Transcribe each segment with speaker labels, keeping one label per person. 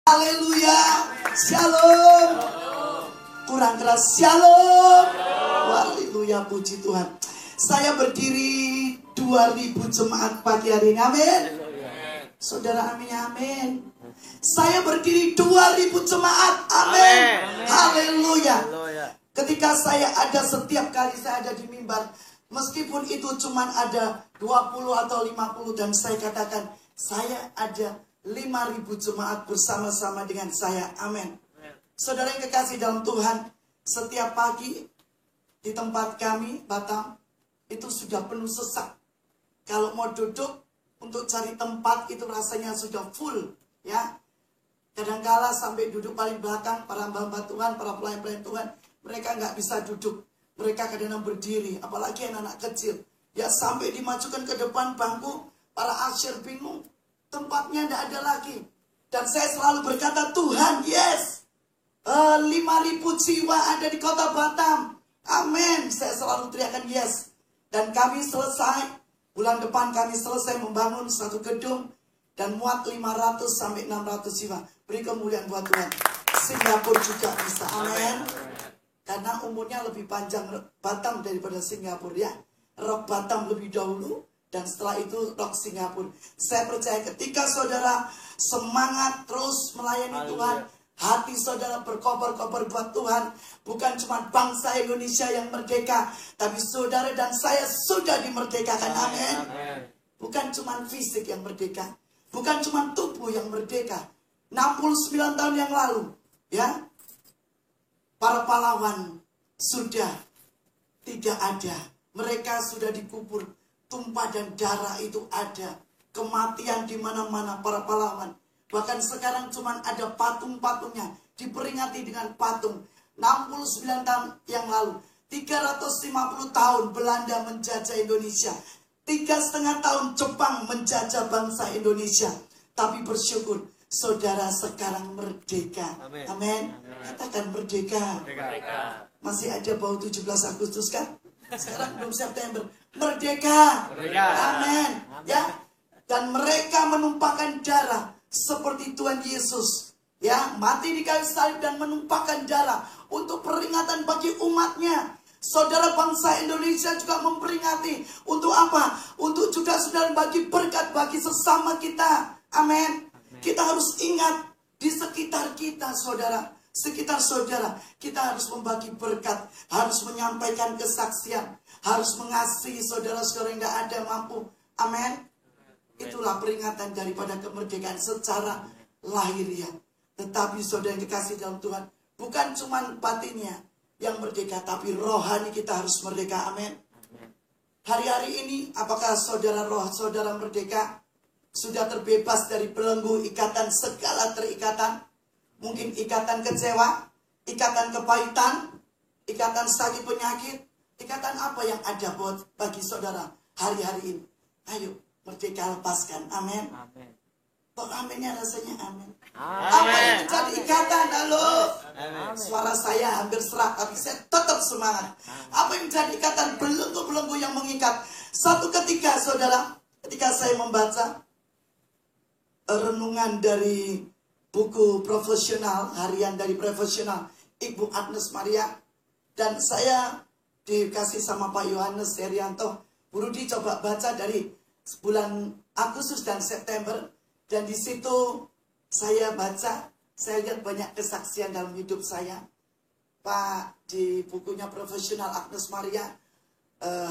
Speaker 1: Haleluya. Shalom. Kurang keras. Shalom. Haleluya, puji Tuhan. Saya berdiri 2000 jemaat pagi hari ini. Amin. Saudara, amin, amin. Saya berdiri 2000 jemaat. Amin. Haleluya. Ketika saya ada, setiap kali saya ada di mimbar, meskipun itu cuma ada 20 atau 50, dan saya katakan saya ada 5000 jemaat bersama-sama dengan saya. Amin. Saudara yang kekasih dalam Tuhan, setiap pagi di tempat kami Batam itu sudah penuh sesak. Kalau mau duduk untuk cari tempat itu rasanya sudah full, ya. Kadangkala sampai duduk paling belakang, para hamba Tuhan, para pelayan-pelayan Tuhan, mereka nggak bisa duduk. Mereka kadang-kadang berdiri, apalagi anak-anak kecil. Ya, sampai dimajukan ke depan bangku, para asyir bingung. Tempatnya tidak ada lagi. Dan saya selalu berkata, Tuhan, yes, 5000 jiwa ada di kota Batam. Amin. Saya selalu teriakan yes. Dan kami selesai, bulan depan kami selesai membangun satu gedung dan muat 500 sampai 600 jiwa. Beri kemuliaan buat Tuhan. Singapura juga bisa. Amin. Karena umurnya lebih panjang Batam daripada Singapura, ya. Rock Batam lebih dahulu, dan setelah itu rock Singapura. Saya percaya ketika saudara semangat terus melayani Tuhan, hati saudara berkobar-kobar buat Tuhan. Bukan cuma bangsa Indonesia yang merdeka, tapi saudara dan saya sudah dimerdekakan. Amin. Bukan cuma fisik yang merdeka, bukan cuma tubuh yang merdeka. 69 tahun yang lalu, ya, para pahlawan sudah tidak ada. Mereka sudah dikubur. Tumpah dan darah itu ada. Kematian di mana-mana para pahlawan. Bahkan sekarang cuma ada patung-patungnya. Diperingati dengan patung. 69 tahun yang lalu. 350 tahun Belanda menjajah Indonesia. 3,5 tahun Jepang menjajah bangsa Indonesia. Tapi bersyukur, saudara sekarang merdeka. Amin. Katakan merdeka. Masih ada bau 17 Agustus kan? Sekarang belum September. Merdeka. Amin. Ya. Dan mereka menumpahkan darah seperti Tuhan Yesus, ya, mati di kayu salib dan menumpahkan darah untuk peringatan bagi umatnya. Saudara, bangsa Indonesia juga memperingati. Untuk apa? Untuk juga saudara bagi berkat bagi sesama kita. Amin. Kita harus ingat di sekitar kita, saudara. Sekitar saudara, kita harus membagi berkat, harus menyampaikan kesaksian, harus mengasihi saudara-saudara yang tidak ada mampu. Amin. Itulah peringatan daripada kemerdekaan secara lahiriah. Tetapi saudara yang dikasih dalam Tuhan, bukan cuma batinnya yang merdeka, tapi rohani kita harus merdeka. Amin. Hari-hari ini, apakah saudara roh saudara merdeka? Sudah terbebas dari belenggu ikatan, segala terikatan? Mungkin ikatan kecewa, ikatan kepahitan, ikatan sakit penyakit, ikatan apa yang ada buat bagi saudara hari-hari ini? Ayo, merdeka lepaskan. Amin. Kok aminnya rasanya amin? Apa yang menjadi ikatan? Halo. Suara saya hampir serak, tapi saya tetap semangat. Apa yang menjadi ikatan? Belenggu-belenggu yang mengikat. Satu ketika, saudara, ketika saya membaca renungan dari buku profesional, harian dari profesional Ibu Agnes Maria, dan saya dikasih sama Pak Yohanes Herianto, Bu Rudi coba baca dari bulan Agustus dan September, dan di situ saya baca, saya lihat banyak kesaksian dalam hidup saya. Pak, di bukunya profesional Agnes Maria,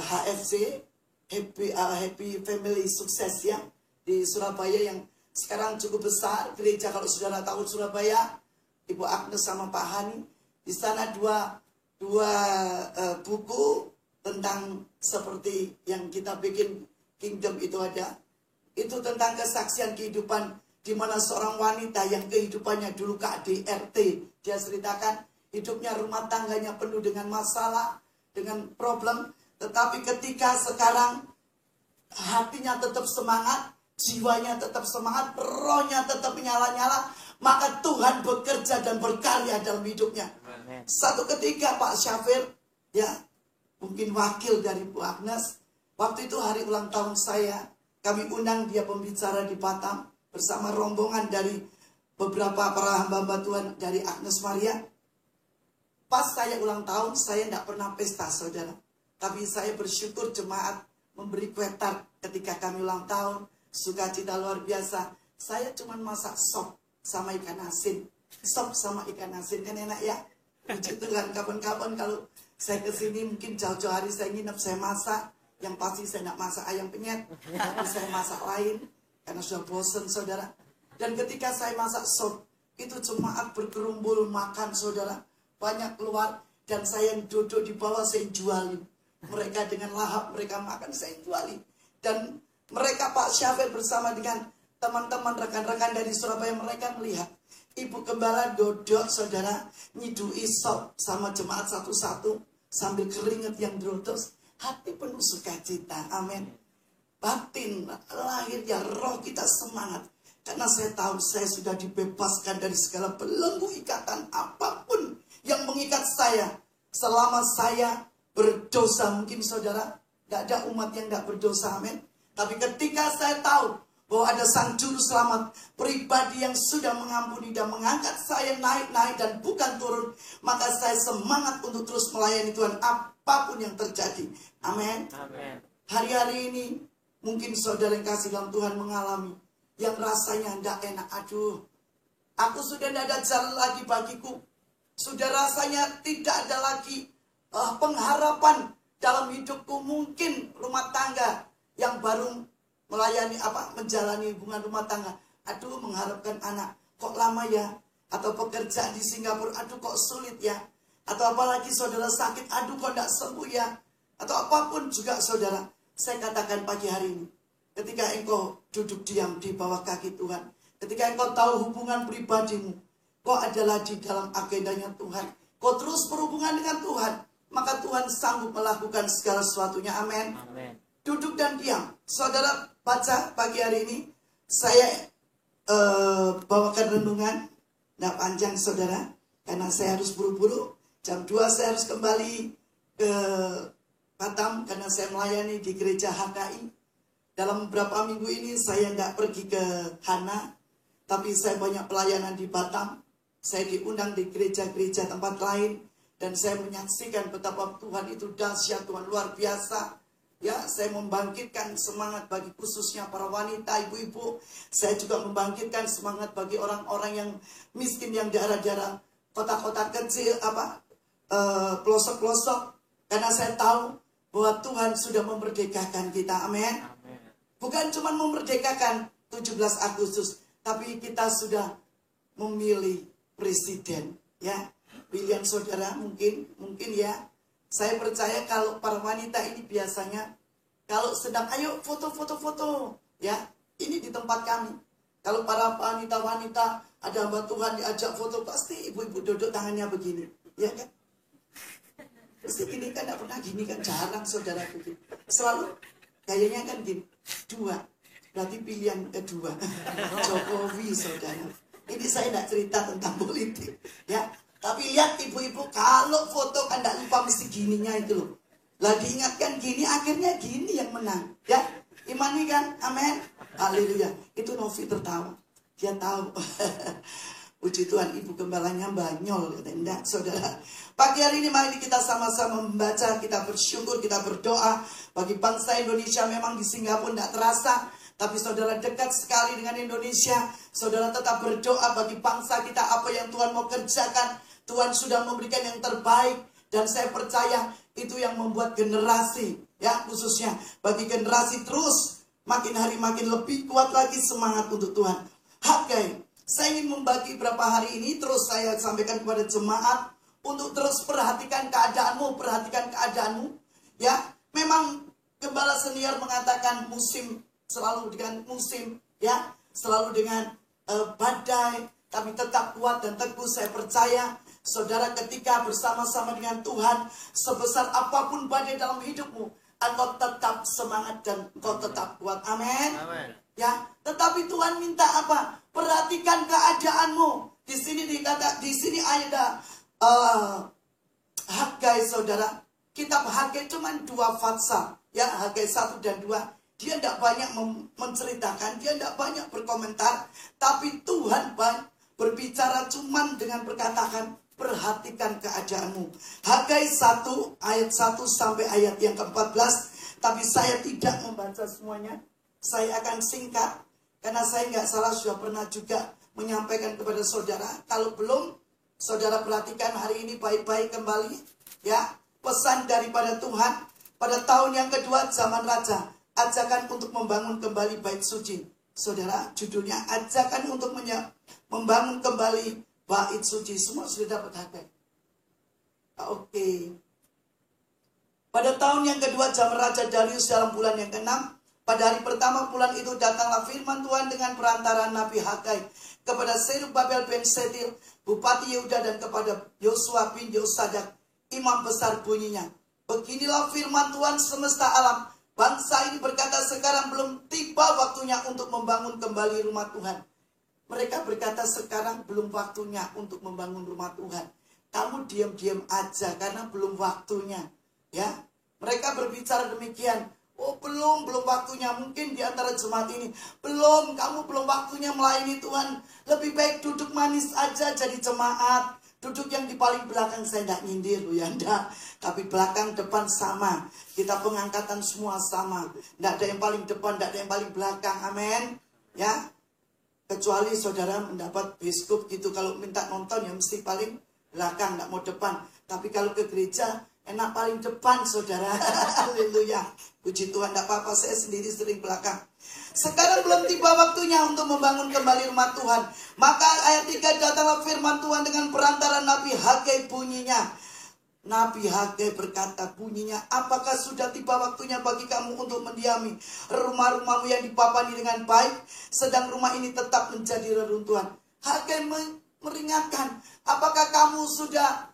Speaker 1: HFC, Happy Family Sukses, ya, di Surabaya, yang sekarang cukup besar gereja. Kalau saudara tahu Surabaya, Ibu Agnes sama Pak Hani, di sana dua buku tentang seperti yang kita bikin Kingdom itu ada. Itu tentang kesaksian kehidupan di mana seorang wanita yang kehidupannya dulu KDRT, dia ceritakan hidupnya, rumah tangganya penuh dengan masalah, dengan problem, tetapi ketika sekarang hatinya tetap semangat, jiwanya tetap semangat, rohnya tetap menyala-nyala, maka Tuhan bekerja dan berkarya dalam hidupnya. Satu ketika Pak Syafir, ya, mungkin wakil dari Bu Agnes, waktu itu hari ulang tahun saya, kami undang dia pembicara di Batam bersama rombongan dari beberapa para hamba-hamba Tuhan dari Agnes Maria. Pas saya ulang tahun, saya tidak pernah pesta, saudara. Tapi saya bersyukur jemaat memberi kue tart ketika kami ulang tahun. Sukacita luar biasa. Saya cuma masak sop sama ikan asin. Sop sama ikan asin kan enak ya. Puji Tuhan, kapan-kapan kalau saya kesini mungkin jauh-jauh hari saya nginep, saya masak. Yang pasti saya tidak masak ayam penyet, tapi saya masak lain. Karena sudah bosan, saudara. Dan ketika saya masak sop, itu jemaat bergerumbul makan, saudara. Banyak keluar, dan saya duduk di bawah, saya jualin. Mereka dengan lahap, mereka makan, saya jualin. Dan mereka Pak Syafir bersama dengan teman-teman rekan-rekan dari Surabaya, mereka melihat Ibu Gembala dodok, saudara, nyidui sop sama jemaat satu-satu, sambil keringat yang derodos, hati penuh sukacita, amin. Batin, lahirnya roh kita semangat. Karena saya tahu saya sudah dibebaskan dari segala belenggu ikatan apapun yang mengikat saya. Selama saya berdosa, mungkin saudara, tidak ada umat yang tidak berdosa, amin. Tapi ketika saya tahu bahwa ada Sang Juru Selamat, pribadi yang sudah mengampuni dan mengangkat saya naik-naik dan bukan turun, maka saya semangat untuk terus melayani Tuhan apapun yang terjadi, amin. Hari-hari ini mungkin saudara yang kasih dalam Tuhan mengalami yang rasanya tidak enak. Aduh, aku sudah tidak ada jalan lagi bagiku. Sudah rasanya tidak ada lagi pengharapan dalam hidupku. Mungkin rumah tangga yang baru melayani menjalani hubungan rumah tangga. Aduh, mengharapkan anak kok lama ya. Atau pekerjaan di Singapura, aduh kok sulit ya. Atau apalagi saudara sakit, aduh kok tidak sembuh ya. Atau apapun juga saudara. Saya katakan pagi hari ini, ketika engkau duduk diam di bawah kaki Tuhan, ketika engkau tahu hubungan pribadimu, kau adalah di dalam agendanya Tuhan, kau terus berhubungan dengan Tuhan, maka Tuhan sanggup melakukan segala sesuatunya, amin. Duduk dan diam. Saudara baca pagi hari ini, saya bawakan renungan, tidak panjang saudara, karena saya harus buru-buru, jam 2 saya harus kembali ke Batam, karena saya melayani di gereja HKI. Dalam beberapa minggu ini saya tidak pergi ke Hana, tapi saya banyak pelayanan di Batam. Saya diundang di gereja-gereja tempat lain, dan saya menyaksikan betapa Tuhan itu dahsyat, Tuhan luar biasa. Ya, saya membangkitkan semangat bagi khususnya para wanita, ibu-ibu. Saya juga membangkitkan semangat bagi orang-orang yang miskin, yang daerah-daerah kota-kota kecil, pelosok-pelosok. Karena saya tahu bahwa Tuhan sudah memerdekakan kita, amin. Bukan cuma memerdekakan 17 Agustus, tapi kita sudah memilih presiden, ya. Pilihan saudara mungkin ya. Saya percaya kalau para wanita ini biasanya kalau sedang ayo foto, ya. Ini di tempat kami. Kalau para wanita-wanita ada hamba Tuhan diajak foto, pasti ibu-ibu duduk tangannya begini, ya kan? Pasti gini kan, tidak pernah gini kan, jarang saudara begini. Selalu kayaknya kan gini, 2. Berarti pilihan kedua. Jokowi saudara. Ini saya tidak cerita tentang politik, ya. Tapi lihat ibu-ibu, kalau foto kan tidak lupa mesti gininya itu loh. Lah diingatkan gini, akhirnya gini yang menang, ya. Imani kan, amin. Haleluya. Itu Novi tertawa. Dia tahu. Puji Tuhan, Ibu Gembalanya banyol. Enggak, saudara. Pagi hari ini mari kita sama-sama membaca, kita bersyukur, kita berdoa. Bagi bangsa Indonesia memang di Singapura tidak terasa, tapi saudara dekat sekali dengan Indonesia. Saudara tetap berdoa bagi bangsa kita, apa yang Tuhan mau kerjakan. Tuhan sudah memberikan yang terbaik. Dan saya percaya itu yang membuat generasi, ya, khususnya bagi generasi terus makin hari makin lebih kuat lagi semangat untuk Tuhan. Hagai, saya ingin membagi beberapa hari ini, terus saya sampaikan kepada jemaat untuk terus perhatikan keadaanmu, ya. Memang Gembala Senior mengatakan musim, selalu dengan musim, ya, selalu dengan badai, tapi tetap kuat dan teguh. Saya percaya saudara ketika bersama-sama dengan Tuhan, sebesar apapun badai dalam hidupmu, engkau tetap semangat dan engkau tetap kuat, amin. Ya, tetapi Tuhan minta apa? Perhatikan keadaanmu. Di sini ada Hagai, saudara. Kitab Hagai cuma 2 pasal, ya, Hagai 1 dan 2. Dia tidak banyak menceritakan, dia tidak banyak berkomentar, tapi Tuhan berbicara cuman dengan perkataan perhatikan keadaanmu. Hagai 1 ayat 1 sampai ayat yang ke-14. Tapi saya tidak membaca semuanya. Saya akan singkat. Karena saya nggak salah sudah pernah juga menyampaikan kepada saudara. Kalau belum, saudara perhatikan hari ini baik-baik kembali. Ya, pesan daripada Tuhan. Pada tahun yang kedua zaman raja. Ajakan untuk membangun kembali bait suci. Saudara, judulnya ajakan untuk membangun kembali bait suci. Semua sudah dapat Hagai. Oke. Pada tahun yang kedua zaman Raja Darius dalam bulan yang ke-6, pada hari pertama bulan itu datanglah firman Tuhan dengan perantaraan Nabi Hagai kepada Zerubabel bin Shealtiel, Bupati Yehuda, dan kepada Yosua bin Yosadak, imam besar, bunyinya. Beginilah firman Tuhan semesta alam. Bangsa ini berkata sekarang belum tiba waktunya untuk membangun kembali rumah Tuhan. Mereka berkata sekarang belum waktunya untuk membangun rumah Tuhan. Kamu diam-diam aja karena belum waktunya. Ya, mereka berbicara demikian. Oh belum waktunya. Mungkin di antara jemaat ini belum, kamu belum waktunya melayani Tuhan. Lebih baik duduk manis aja jadi jemaat. Duduk yang di paling belakang, saya tidak nyindir loh ya, enggak. Tapi belakang depan sama. Kita pengangkatan semua sama. Tidak ada yang paling depan, tidak ada yang paling belakang. Amin. Ya. Kecuali saudara mendapat biskup gitu. Kalau minta nonton ya mesti paling belakang, tidak mau depan. Tapi kalau ke gereja enak paling depan saudara. Haleluya. Puji Tuhan, tidak apa-apa, saya sendiri sering belakang. Sekarang belum tiba waktunya untuk membangun kembali rumah Tuhan. Maka ayat 3, datanglah firman Tuhan dengan perantaraan Nabi Hagai, bunyinya. Nabi Hagai berkata, bunyinya, apakah sudah tiba waktunya bagi kamu untuk mendiami rumah-rumahmu yang dipapani dengan baik, sedang rumah ini tetap menjadi reruntuhan. Hagai meringatkan, apakah kamu sudah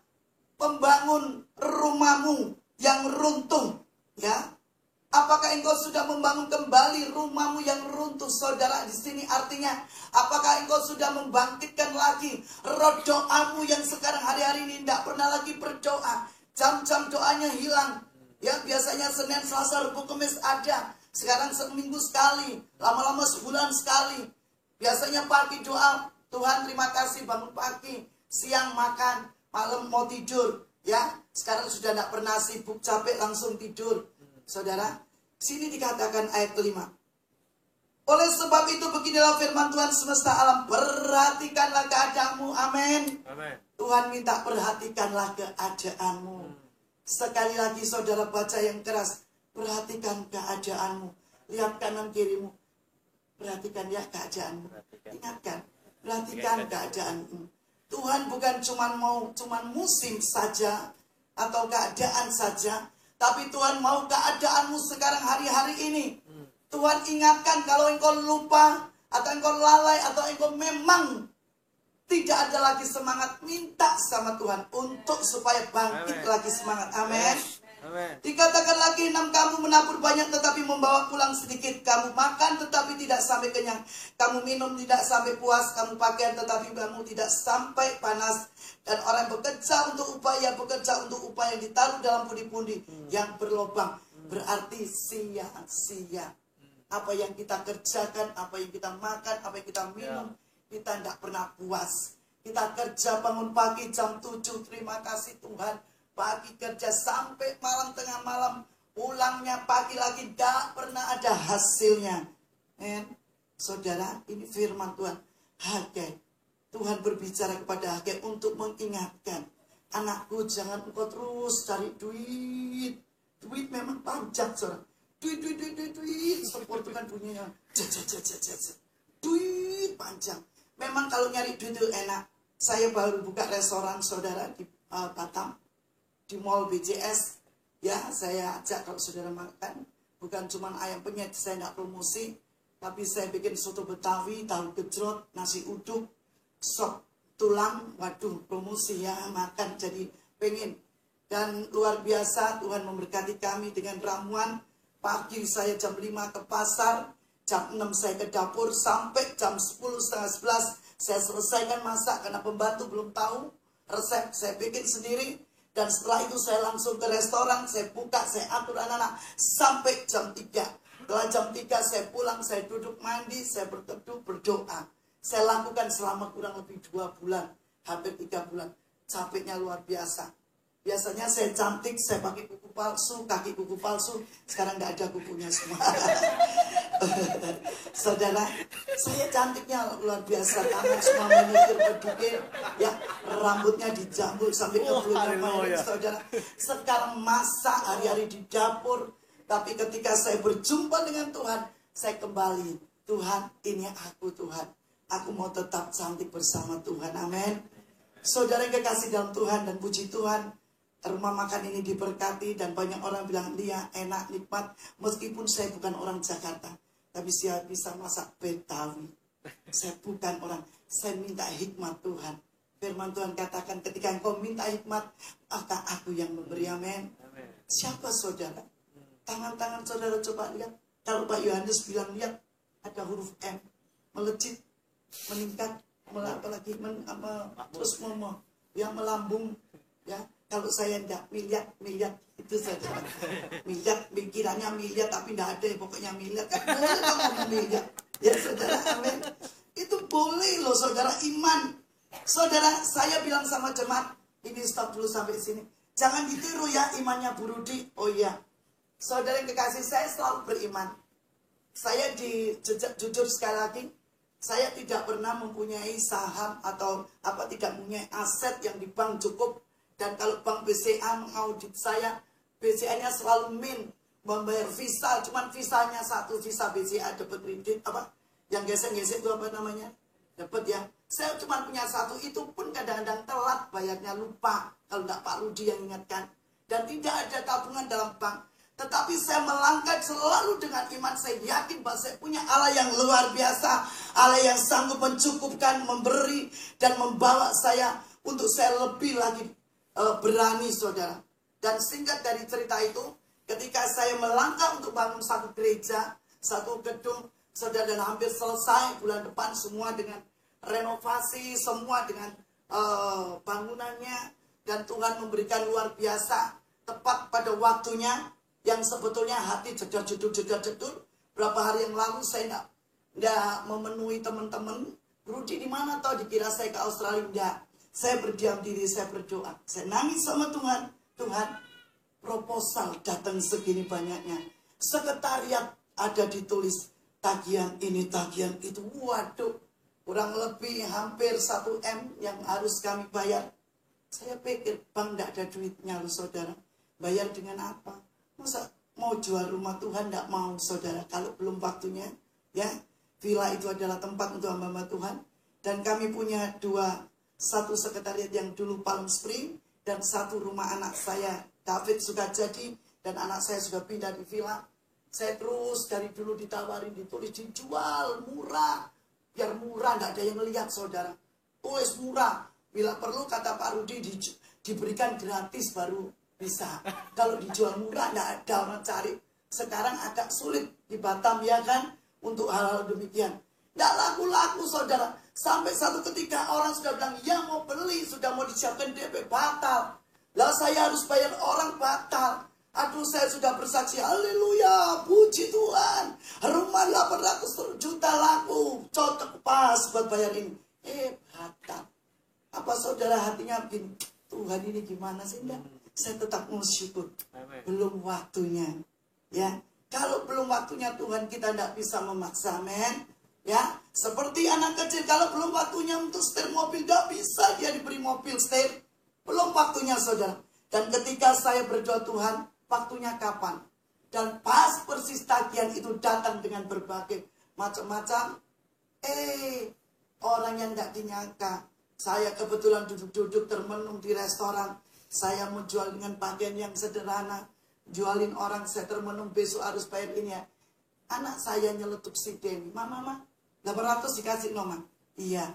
Speaker 1: membangun rumahmu yang runtuh? Ya, apakah engkau sudah membangun kembali rumahmu yang runtuh? Saudara, di sini artinya, apakah engkau sudah membangkitkan lagi roh doamu yang sekarang hari-hari ini tidak pernah lagi berdoa? Jam-jam doanya hilang. Ya, biasanya Senin, Selasa, Rabu, Kamis ada. Sekarang seminggu sekali, lama-lama sebulan sekali. Biasanya pagi doa, Tuhan terima kasih bangun pagi, siang makan, malam mau tidur. Ya, sekarang sudah tidak pernah sibuk, capek langsung tidur. Saudara, sini dikatakan ayat kelima. Oleh sebab itu beginilah firman Tuhan semesta alam, perhatikanlah keadaanmu. Amin. Tuhan minta perhatikanlah keadaanmu. Sekali lagi saudara baca yang keras, perhatikan keadaanmu. Lihat kanan kirimu, perhatikan ya keadaanmu. Ingatkan, perhatikan keadaanmu. Tuhan bukan cuman musim saja atau keadaan saja, tapi Tuhan mau keadaanmu sekarang hari-hari ini. Tuhan ingatkan kalau engkau lupa, atau engkau lalai, atau engkau memang tidak ada lagi semangat, minta sama Tuhan untuk supaya bangkit lagi semangat. Amin. Dikatakan lagi 6, kamu menabur banyak tetapi membawa pulang sedikit. Kamu makan tetapi tidak sampai kenyang. Kamu minum tidak sampai puas. Kamu pakaian tetapi kamu tidak sampai panas. Dan orang bekerja untuk upah yang ditaruh dalam pundi-pundi yang berlobang. Berarti sia-sia. Apa yang kita kerjakan, apa yang kita makan, apa yang kita minum, kita tidak pernah puas. Kita kerja bangun pagi jam 7, terima kasih Tuhan. Pagi kerja sampai malam, tengah malam, pulangnya pagi lagi, tidak pernah ada hasilnya. Saudara, ini firman Tuhan. Hagai, Tuhan berbicara kepada Hagai untuk mengingatkan, anakku jangan engkau terus cari duit. Duit memang panjang, saudara. Duit. Seperti kan bunyinya. Duit panjang. Memang kalau nyari duit itu enak. Saya baru buka restoran saudara di Batam. Di Mall BJS, ya saya ajak kalau saudara makan, bukan cuma ayam penyet, saya tidak promosi, tapi saya bikin soto Betawi, tahu gejrot, nasi uduk, sop tulang, waduh promosi ya, makan jadi pengen. Dan luar biasa Tuhan memberkati kami dengan ramuan. Pagi saya jam 5 ke pasar, jam 6 saya ke dapur, sampai jam 10, setengah 11 saya selesaikan masak karena pembantu belum tahu resep, saya bikin sendiri. Dan setelah itu saya langsung ke restoran, saya buka, saya atur anak-anak sampai jam 3. Setelah jam 3 saya pulang, saya duduk mandi, saya berteduh, berdoa. Saya lakukan selama kurang lebih 2 bulan, hampir 3 bulan. Capeknya luar biasa. Biasanya saya cantik, saya pakai kuku palsu, kaki kuku palsu. Sekarang nggak ada kukunya semua. Saudara, saya cantiknya luar biasa. Tangan semua menyikir berdikir, ya, rambutnya dijambul sampai ke belakang. Saudara, sekarang masak hari-hari di dapur. Tapi ketika saya berjumpa dengan Tuhan, saya kembali. Tuhan, ini aku Tuhan. Aku mau tetap cantik bersama Tuhan. Amin. Saudara yang kekasih dalam Tuhan, dan puji Tuhan, rumah makan ini diberkati dan banyak orang bilang, Lia enak, nikmat. Meskipun saya bukan orang Jakarta, tapi saya bisa masak Betawi. Saya bukan orang, saya minta hikmat Tuhan. Firman Tuhan katakan, ketika engkau minta hikmat, maka aku yang memberi. Amin. Siapa saudara? Tangan-tangan saudara coba lihat. Kalau Pak Yohanes bilang, lihat ada huruf M, melejit, meningkat, apalagi terus yang melambung, ya. Kalau saya enggak, miliar itu saja. Miliar, pikirannya miliar tapi enggak ada, pokoknya miliar. Kamu miliar, ya saudara, amin. Itu boleh loh saudara, iman. Saudara, saya bilang sama jemaat, ini stop dulu sampai sini. Jangan ditiru ya imannya Bu Rudi. Oh iya, saudara yang kekasih, saya selalu beriman. Saya jujur sekali lagi, saya tidak pernah mempunyai saham atau tidak mempunyai aset yang di bank cukup. Dan kalau bank BCA mengaudit saya, BCA-nya selalu membayar visa, cuman visanya satu, visa BCA dapat kredit yang gesek-gesek itu apa namanya? Dapat ya. Saya cuma punya satu, itu pun kadang-kadang telat bayarnya, lupa kalau enggak Pak Rudi yang ingatkan. Dan tidak ada tabungan dalam bank. Tetapi saya melangkah selalu dengan iman. Saya yakin bahwa saya punya Allah yang luar biasa. Allah yang sanggup mencukupkan, memberi, dan membawa saya untuk saya lebih lagi berani, saudara. Dan singkat dari cerita itu, ketika saya melangkah untuk bangun satu gereja, satu gedung, saudara, dan hampir selesai bulan depan, semua dengan renovasi, semua dengan bangunannya. Dan Tuhan memberikan luar biasa, tepat pada waktunya. Yang sebetulnya hati jedor-jedor. Berapa hari yang lalu saya nggak memenuhi teman-teman. Rudi di mana tau, dikira saya ke Australia. Enggak. Saya berdiam diri, saya berdoa. Saya nangis sama Tuhan. Tuhan, proposal datang segini banyaknya. Sekretariat ada ditulis tagihan ini, tagihan itu. Waduh, kurang lebih hampir 1 M yang harus kami bayar. Saya pikir bank nggak ada duitnya loh saudara. Bayar dengan apa? Masa mau jual rumah Tuhan tidak mau saudara, kalau belum waktunya, ya. Villa itu adalah tempat untuk hamba Tuhan. Dan kami punya satu sekretariat yang dulu Palm Spring, dan satu rumah anak saya David Sukajadi, dan anak saya sudah pindah di villa. Saya terus dari dulu ditawarin, ditulis dijual murah, biar murah, tidak ada yang melihat saudara. Tulis murah, bila perlu kata Pak Rudi diberikan gratis baru bisa. Kalau dijual murah tidak ada orang cari. Sekarang agak sulit di Batam, ya kan, untuk hal-hal demikian. Tidak laku-laku saudara. Sampai satu ketika orang sudah bilang, ya mau beli, sudah mau disiapkan DP, batal. Lah saya harus bayar orang, batal. Aduh, saya sudah bersaksi, haleluya, puji Tuhan. Rumah 800 juta laku, cocok pas buat bayar ini. Batal. Apa saudara hatinya begini, Tuhan ini gimana sih? Enggak. Saya tetap bersyukur. Belum waktunya. Ya, kalau belum waktunya Tuhan, kita tidak bisa memaksa, men. Ya, seperti anak kecil, kalau belum waktunya untuk setir mobil, tidak bisa dia diberi mobil setir. Belum waktunya, saudara. Dan ketika saya berdoa, Tuhan, waktunya kapan? Dan pas persis tagihan itu datang dengan berbagai macam-macam. Orang yang tidak dinyangka. Saya kebetulan duduk-duduk termenung di restoran. Saya mau jual dengan pakaian yang sederhana. Jualin orang, saya termenung besok harus bayar ini ya. Anak saya nyeletuk si Denny. Mama, 800 dikasih Noma. Iya.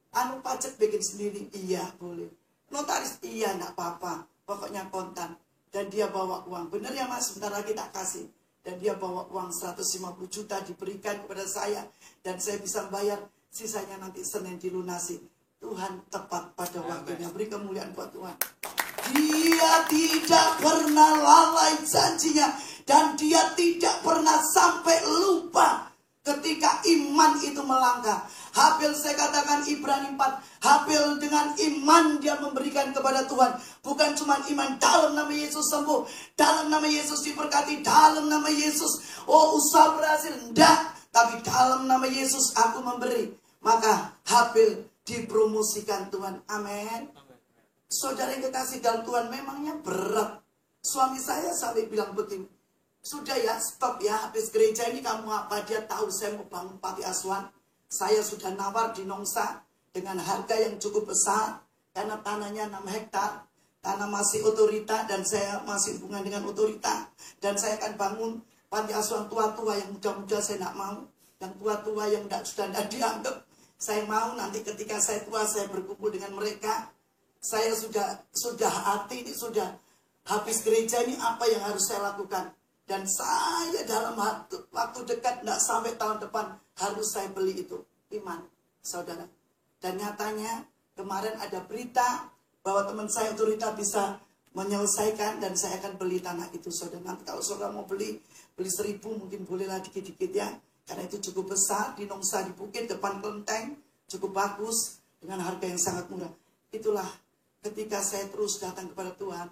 Speaker 1: Anu pajak bikin sendiri. Iya, boleh. Notaris, iya, enggak apa-apa. Pokoknya kontan. Dan dia bawa uang. Bener ya mas, sebentar lagi tak kasih. Dan dia bawa uang 150 juta diberikan kepada saya. Dan saya bisa bayar. Sisanya nanti Senin dilunasi. Tuhan tepat pada waktunya. Beri kemuliaan buat Tuhan. Dia tidak pernah lalai janjinya. Dan dia tidak pernah sampai lupa ketika iman itu melangkah. Habil saya katakan Ibrani 4. Habil dengan iman dia memberikan kepada Tuhan. Bukan cuma iman dalam nama Yesus sembuh, dalam nama Yesus diberkati, dalam nama Yesus usaha berhasil. Enggak. Tapi dalam nama Yesus aku memberi. Maka Habil dipromosikan Tuhan. Amin. Saudara yang kekasih dalam Tuhan, memangnya berat. Suami saya sampai bilang begini, sudah ya, stop ya, habis gereja ini kamu apa? Dia tahu saya mau bangun panti asuhan. Saya sudah nawar di Nongsa dengan harga yang cukup besar, karena tanahnya 6 hektar. Tanah masih otorita dan saya masih hubungan dengan otorita. Dan saya akan bangun panti asuhan tua-tua. Yang muda-muda saya tidak mau. Yang tua-tua yang sudah tidak dianggap. Saya mau nanti ketika saya tua, saya berkumpul dengan mereka. Saya sudah hati ini, sudah habis gereja ini apa yang harus saya lakukan. Dan saya dalam waktu dekat, tidak sampai tahun depan, harus saya beli itu. Iman, saudara. Dan nyatanya kemarin ada berita bahwa teman saya otorita bisa menyelesaikan dan saya akan beli tanah itu, saudara. Nanti kalau saudara mau beli 1.000 mungkin bolehlah dikit-dikit ya. Karena itu cukup besar, di Nongsa, di Bukit, depan kelenteng, cukup bagus, dengan harga yang sangat murah. Itulah ketika saya terus datang kepada Tuhan.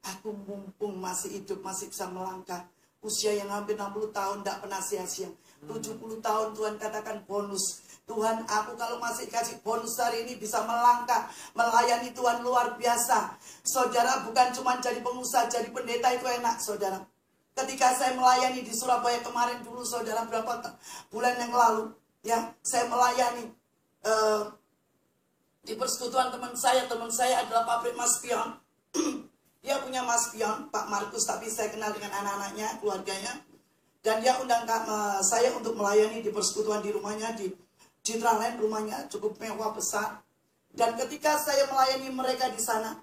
Speaker 1: Aku mumpung masih hidup, masih bisa melangkah. Usia yang hampir 60 tahun tidak pernah sia-sia. 70 tahun Tuhan katakan bonus. Tuhan, aku kalau masih kasih bonus hari ini bisa melangkah, melayani Tuhan luar biasa. Saudara, bukan cuma jadi pengusaha, jadi pendeta itu enak, saudara. Ketika saya melayani di Surabaya kemarin dulu, saudara, berapa bulan yang lalu, ya, saya melayani di persekutuan teman saya adalah pabrik mas pion. Dia punya mas pion, Pak Markus, tapi saya kenal dengan anak-anaknya, keluarganya. Dan dia undang saya untuk melayani di persekutuan di rumahnya, di Citraland, rumahnya cukup mewah besar. Dan ketika saya melayani mereka di sana,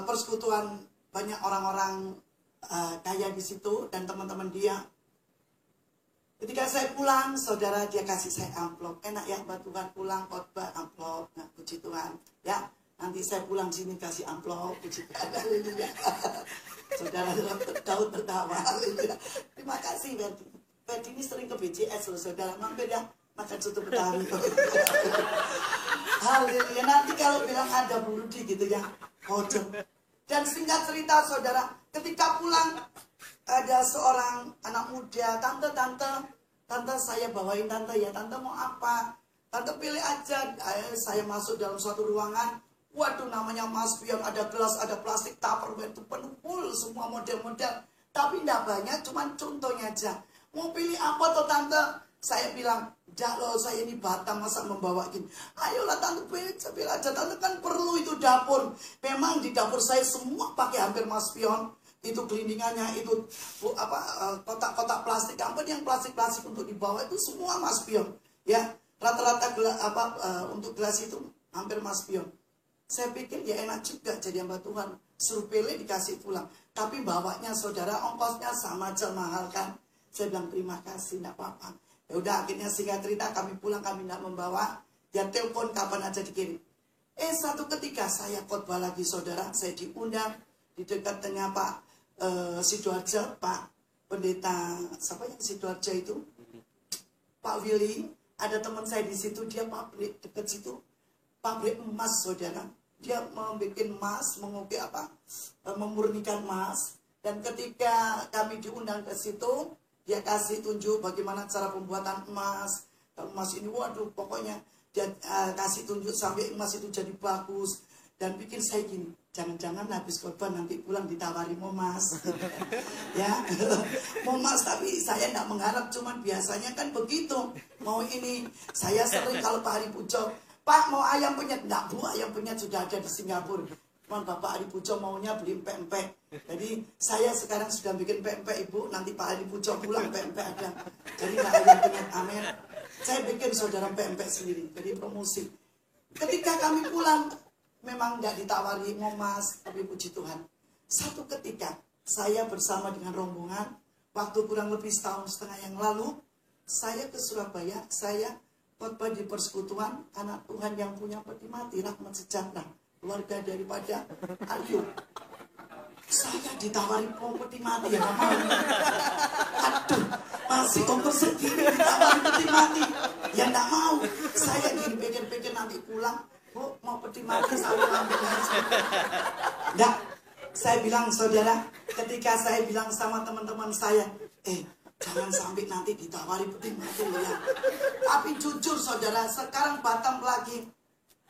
Speaker 1: persekutuan banyak orang-orang kaya di situ dan teman-teman dia. Ketika saya pulang, saudara, dia kasih saya amplop. Enak ya, Mbak Tuhan pulang khotbah amplop. Nah, puji Tuhan, ya. Nanti saya pulang sini kasih amplop, puji Tuhan. Saudara Daud tertawa. Terima kasih, Berdi. Berdi ini sering ke BCS loh, saudara. Mampir ya, makan soto Betawi. Haleluya. Nanti kalau bilang ada Burudi gitu ya, hojeng. Dan singkat cerita, saudara, ketika pulang ada seorang anak muda, tante saya bawain tante ya, tante mau apa? Tante pilih aja. Saya masuk dalam suatu ruangan. Waduh, namanya mas pion, ada gelas, ada plastik, tupperware, itu penuh full semua model-model. Tapi tidak banyak, cuman contohnya aja. Mau pilih apa toh tante? Saya bilang, enggak loh, saya ini Batam, masa membawa gini. Ayolah tante, pilih aja. Tante kan perlu itu dapur. Memang di dapur saya semua pakai hampir mas pion. Itu gelindingannya, itu kotak-kotak plastik. Ampun yang plastik-plastik untuk dibawa itu semua mas pion. Ya, rata-rata untuk gelas itu hampir mas pion. Saya pikir ya enak juga jadi hamba Tuhan. Suruh pilih dikasih pulang. Tapi bawanya saudara ongkosnya sama aja mahal kan. Saya bilang terima kasih, enggak apa-apa. Ya udah, akhirnya singkat cerita kami pulang, kami tidak membawa. Dia telepon kapan aja dikirim. Satu ketika saya khotbah lagi saudara, saya diundang di dekat tengah Pak Sidoarjo, Pak Pendeta siapa yang Sidoarjo itu? Pak Willy. Ada teman saya di situ, dia pabrik dekat situ, pabrik emas saudara. Dia membuat emas, mengukir memurnikan emas. Dan ketika kami diundang ke situ, dia kasih tunjuk bagaimana cara pembuatan emas. Emas ini, waduh, pokoknya dia kasih tunjuk sampai emas itu jadi bagus. Dan bikin saya gini, jangan-jangan habis khotbah nanti pulang ditawari mau emas. Ya, mau emas, tapi saya tidak mengharap, cuman biasanya kan begitu. Mau ini, saya sering kalau Pak Hari Pujo, Pak mau ayam penyet, enggak Bu, ayam penyet sudah ada di Singapura. Cuman Bapak Hari Pujo maunya beli empek-empek. Jadi saya sekarang sudah bikin empek-empek Ibu, nanti Pak Hari Pujo pulang empek-empek ada. Jadi enggak ayam penyet, amin. Saya bikin saudara empek-empek sendiri, jadi promosi. Ketika kami pulang, memang enggak ditawari mau mas, tapi puji Tuhan. Satu ketika saya bersama dengan rombongan, waktu kurang lebih 1,5 tahun yang lalu, saya ke Surabaya, saya khotbah di persekutuan anak Tuhan yang punya peti mati, Rahmat Sejahtera, keluarga daripada Ayub. Saya ditawari mau peti mati ya, mau. Aduh, masih umur segini ditawari peti mati. Ya enggak mau. Saya gini pikir-pikir nanti pulang, Bu, mau peti mati sambil ambil aja. Enggak. Saya bilang, saudara, ketika saya bilang sama teman-teman saya, jangan sampai nanti ditawari peti mati ya. Tapi jujur saudara, sekarang Batam lagi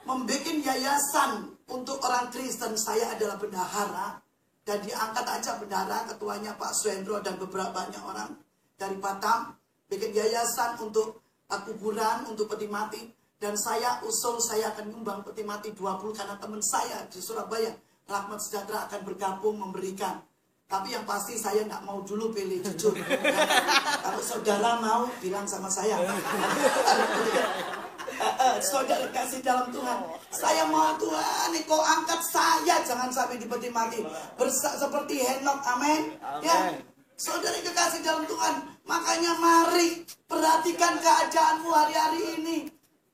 Speaker 1: membuat yayasan untuk orang Kristen. Saya adalah bendahara. Dan diangkat aja bendahara, ketuanya Pak Suendro dan beberapa banyak orang dari Batam. Bikin yayasan untuk kuburan, untuk peti mati. Dan saya usul saya akan nyumbang peti mati 20 karena teman saya di Surabaya, Rahmat Sejahtera, akan bergabung memberikan. Tapi yang pasti saya nggak mau dulu pilih, jujur. Kalau saudara mau, bilang sama saya. Saudara kasih dalam Tuhan. Saya mau Tuhan, kau angkat saya, jangan sampai di peti mati. Seperti Henok, amin. Ya, saudara kekasih dalam Tuhan. Makanya mari perhatikan keadaanmu hari-hari ini.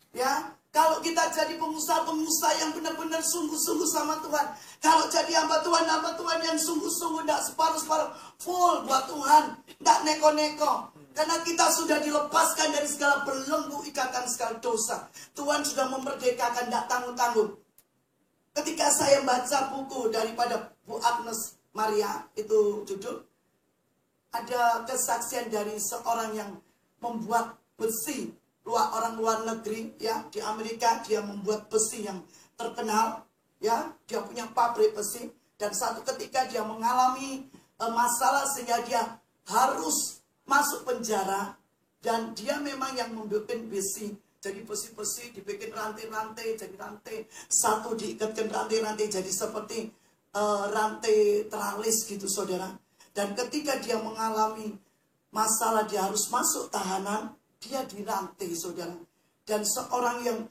Speaker 1: Ya, kalau kita jadi pengusaha-pengusaha yang benar-benar sungguh-sungguh sama Tuhan. Kalau jadi hamba Tuhan yang sungguh-sungguh, tidak separuh-separuh, full buat Tuhan, tidak neko-neko. Karena kita sudah dilepaskan dari segala belenggu ikatan segala dosa. Tuhan sudah memerdekakan, tidak tanggung-tanggung. Ketika saya baca buku daripada Bu Agnes Maria, itu judul, ada kesaksian dari seorang yang membuat besi, orang luar negeri, ya, di Amerika. Dia membuat besi yang terkenal, ya, dia punya pabrik besi. Dan satu ketika dia mengalami masalah sehingga dia harus masuk penjara. Dan dia memang yang membuat besi. Jadi besi-besi dibikin rantai-rantai, jadi rantai satu diikatkan rantai-rantai jadi seperti rantai teralis gitu, saudara. Dan ketika dia mengalami masalah, dia harus masuk tahanan, dia dirantai, saudara. Dan seorang yang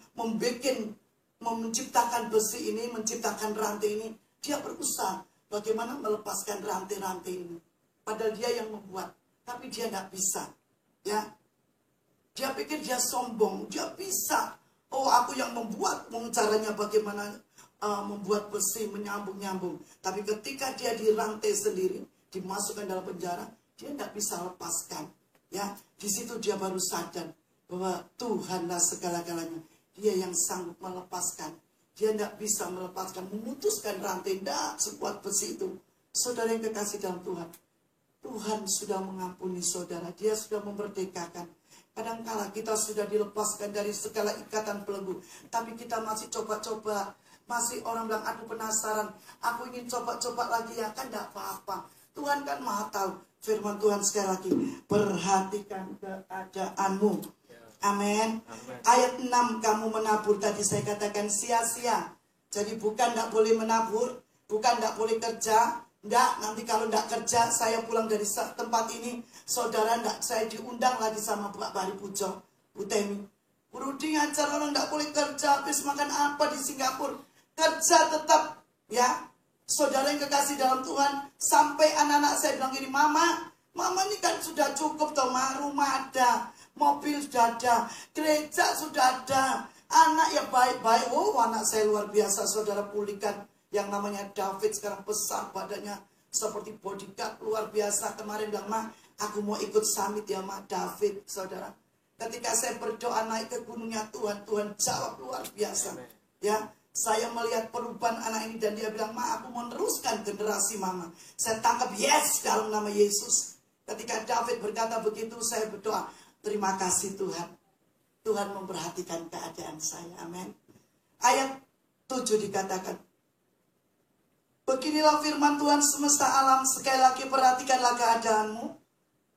Speaker 1: menciptakan besi ini, menciptakan rantai ini, dia berusaha bagaimana melepaskan rantai-rantai ini. Padahal dia yang membuat, tapi dia tidak bisa. Ya, dia pikir dia sombong, dia bisa. Oh, aku yang membuat, caranya bagaimana membuat besi menyambung-nyambung. Tapi ketika dia dirantai sendiri, dimasukkan dalam penjara, dia tidak bisa lepaskan. Ya, di situ dia baru sadar bahwa Tuhanlah segala-galanya. Dia yang sanggup melepaskan. Dia tidak bisa melepaskan, memutuskan rantai, tidak sekuat besi itu. Saudara yang kekasih dalam Tuhan, Tuhan sudah mengampuni saudara. Dia sudah memerdekakan. Kadangkala kita sudah dilepaskan dari segala ikatan belenggu, tapi kita masih coba-coba. Masih orang bilang, aku penasaran, aku ingin coba-coba lagi, ya kan tidak apa-apa. Tuhan kan maha tahu. Firman Tuhan sekali lagi, perhatikan keadaanmu. Amin. Ayat 6, kamu menabur, tadi saya katakan sia-sia. Jadi bukan tidak boleh menabur, bukan tidak boleh kerja. Tidak, nanti kalau tidak kerja, saya pulang dari tempat ini, saudara, tidak, saya diundang lagi sama Pak Bari Pujo, Bu Temi. Bu Rudi ngajar orang tidak boleh kerja, habis makan apa di Singapura. Kerja tetap, ya. Saudara yang kekasih dalam Tuhan, sampai anak-anak saya bilang gini, Mama ini kan sudah cukup toh, rumah ada, mobil sudah ada, gereja sudah ada, anak ya baik-baik. Oh, anak saya luar biasa, saudara, pulihkan. Yang namanya David sekarang besar badannya seperti bodyguard, luar biasa. Kemarin bilang, Ma, aku mau ikut summit ya, Ma. David, saudara. Ketika saya berdoa naik ke gunungnya Tuhan, Tuhan jawab luar biasa. Ya, saya melihat perubahan anak ini dan dia bilang, Ma, aku mau meneruskan generasi Mama. Saya tangkap yes dalam nama Yesus. Ketika David berkata begitu, saya berdoa, terima kasih Tuhan. Tuhan memperhatikan keadaan saya. Amin. Ayat 7 dikatakan, beginilah firman Tuhan semesta alam, sekali lagi perhatikanlah keadaanmu.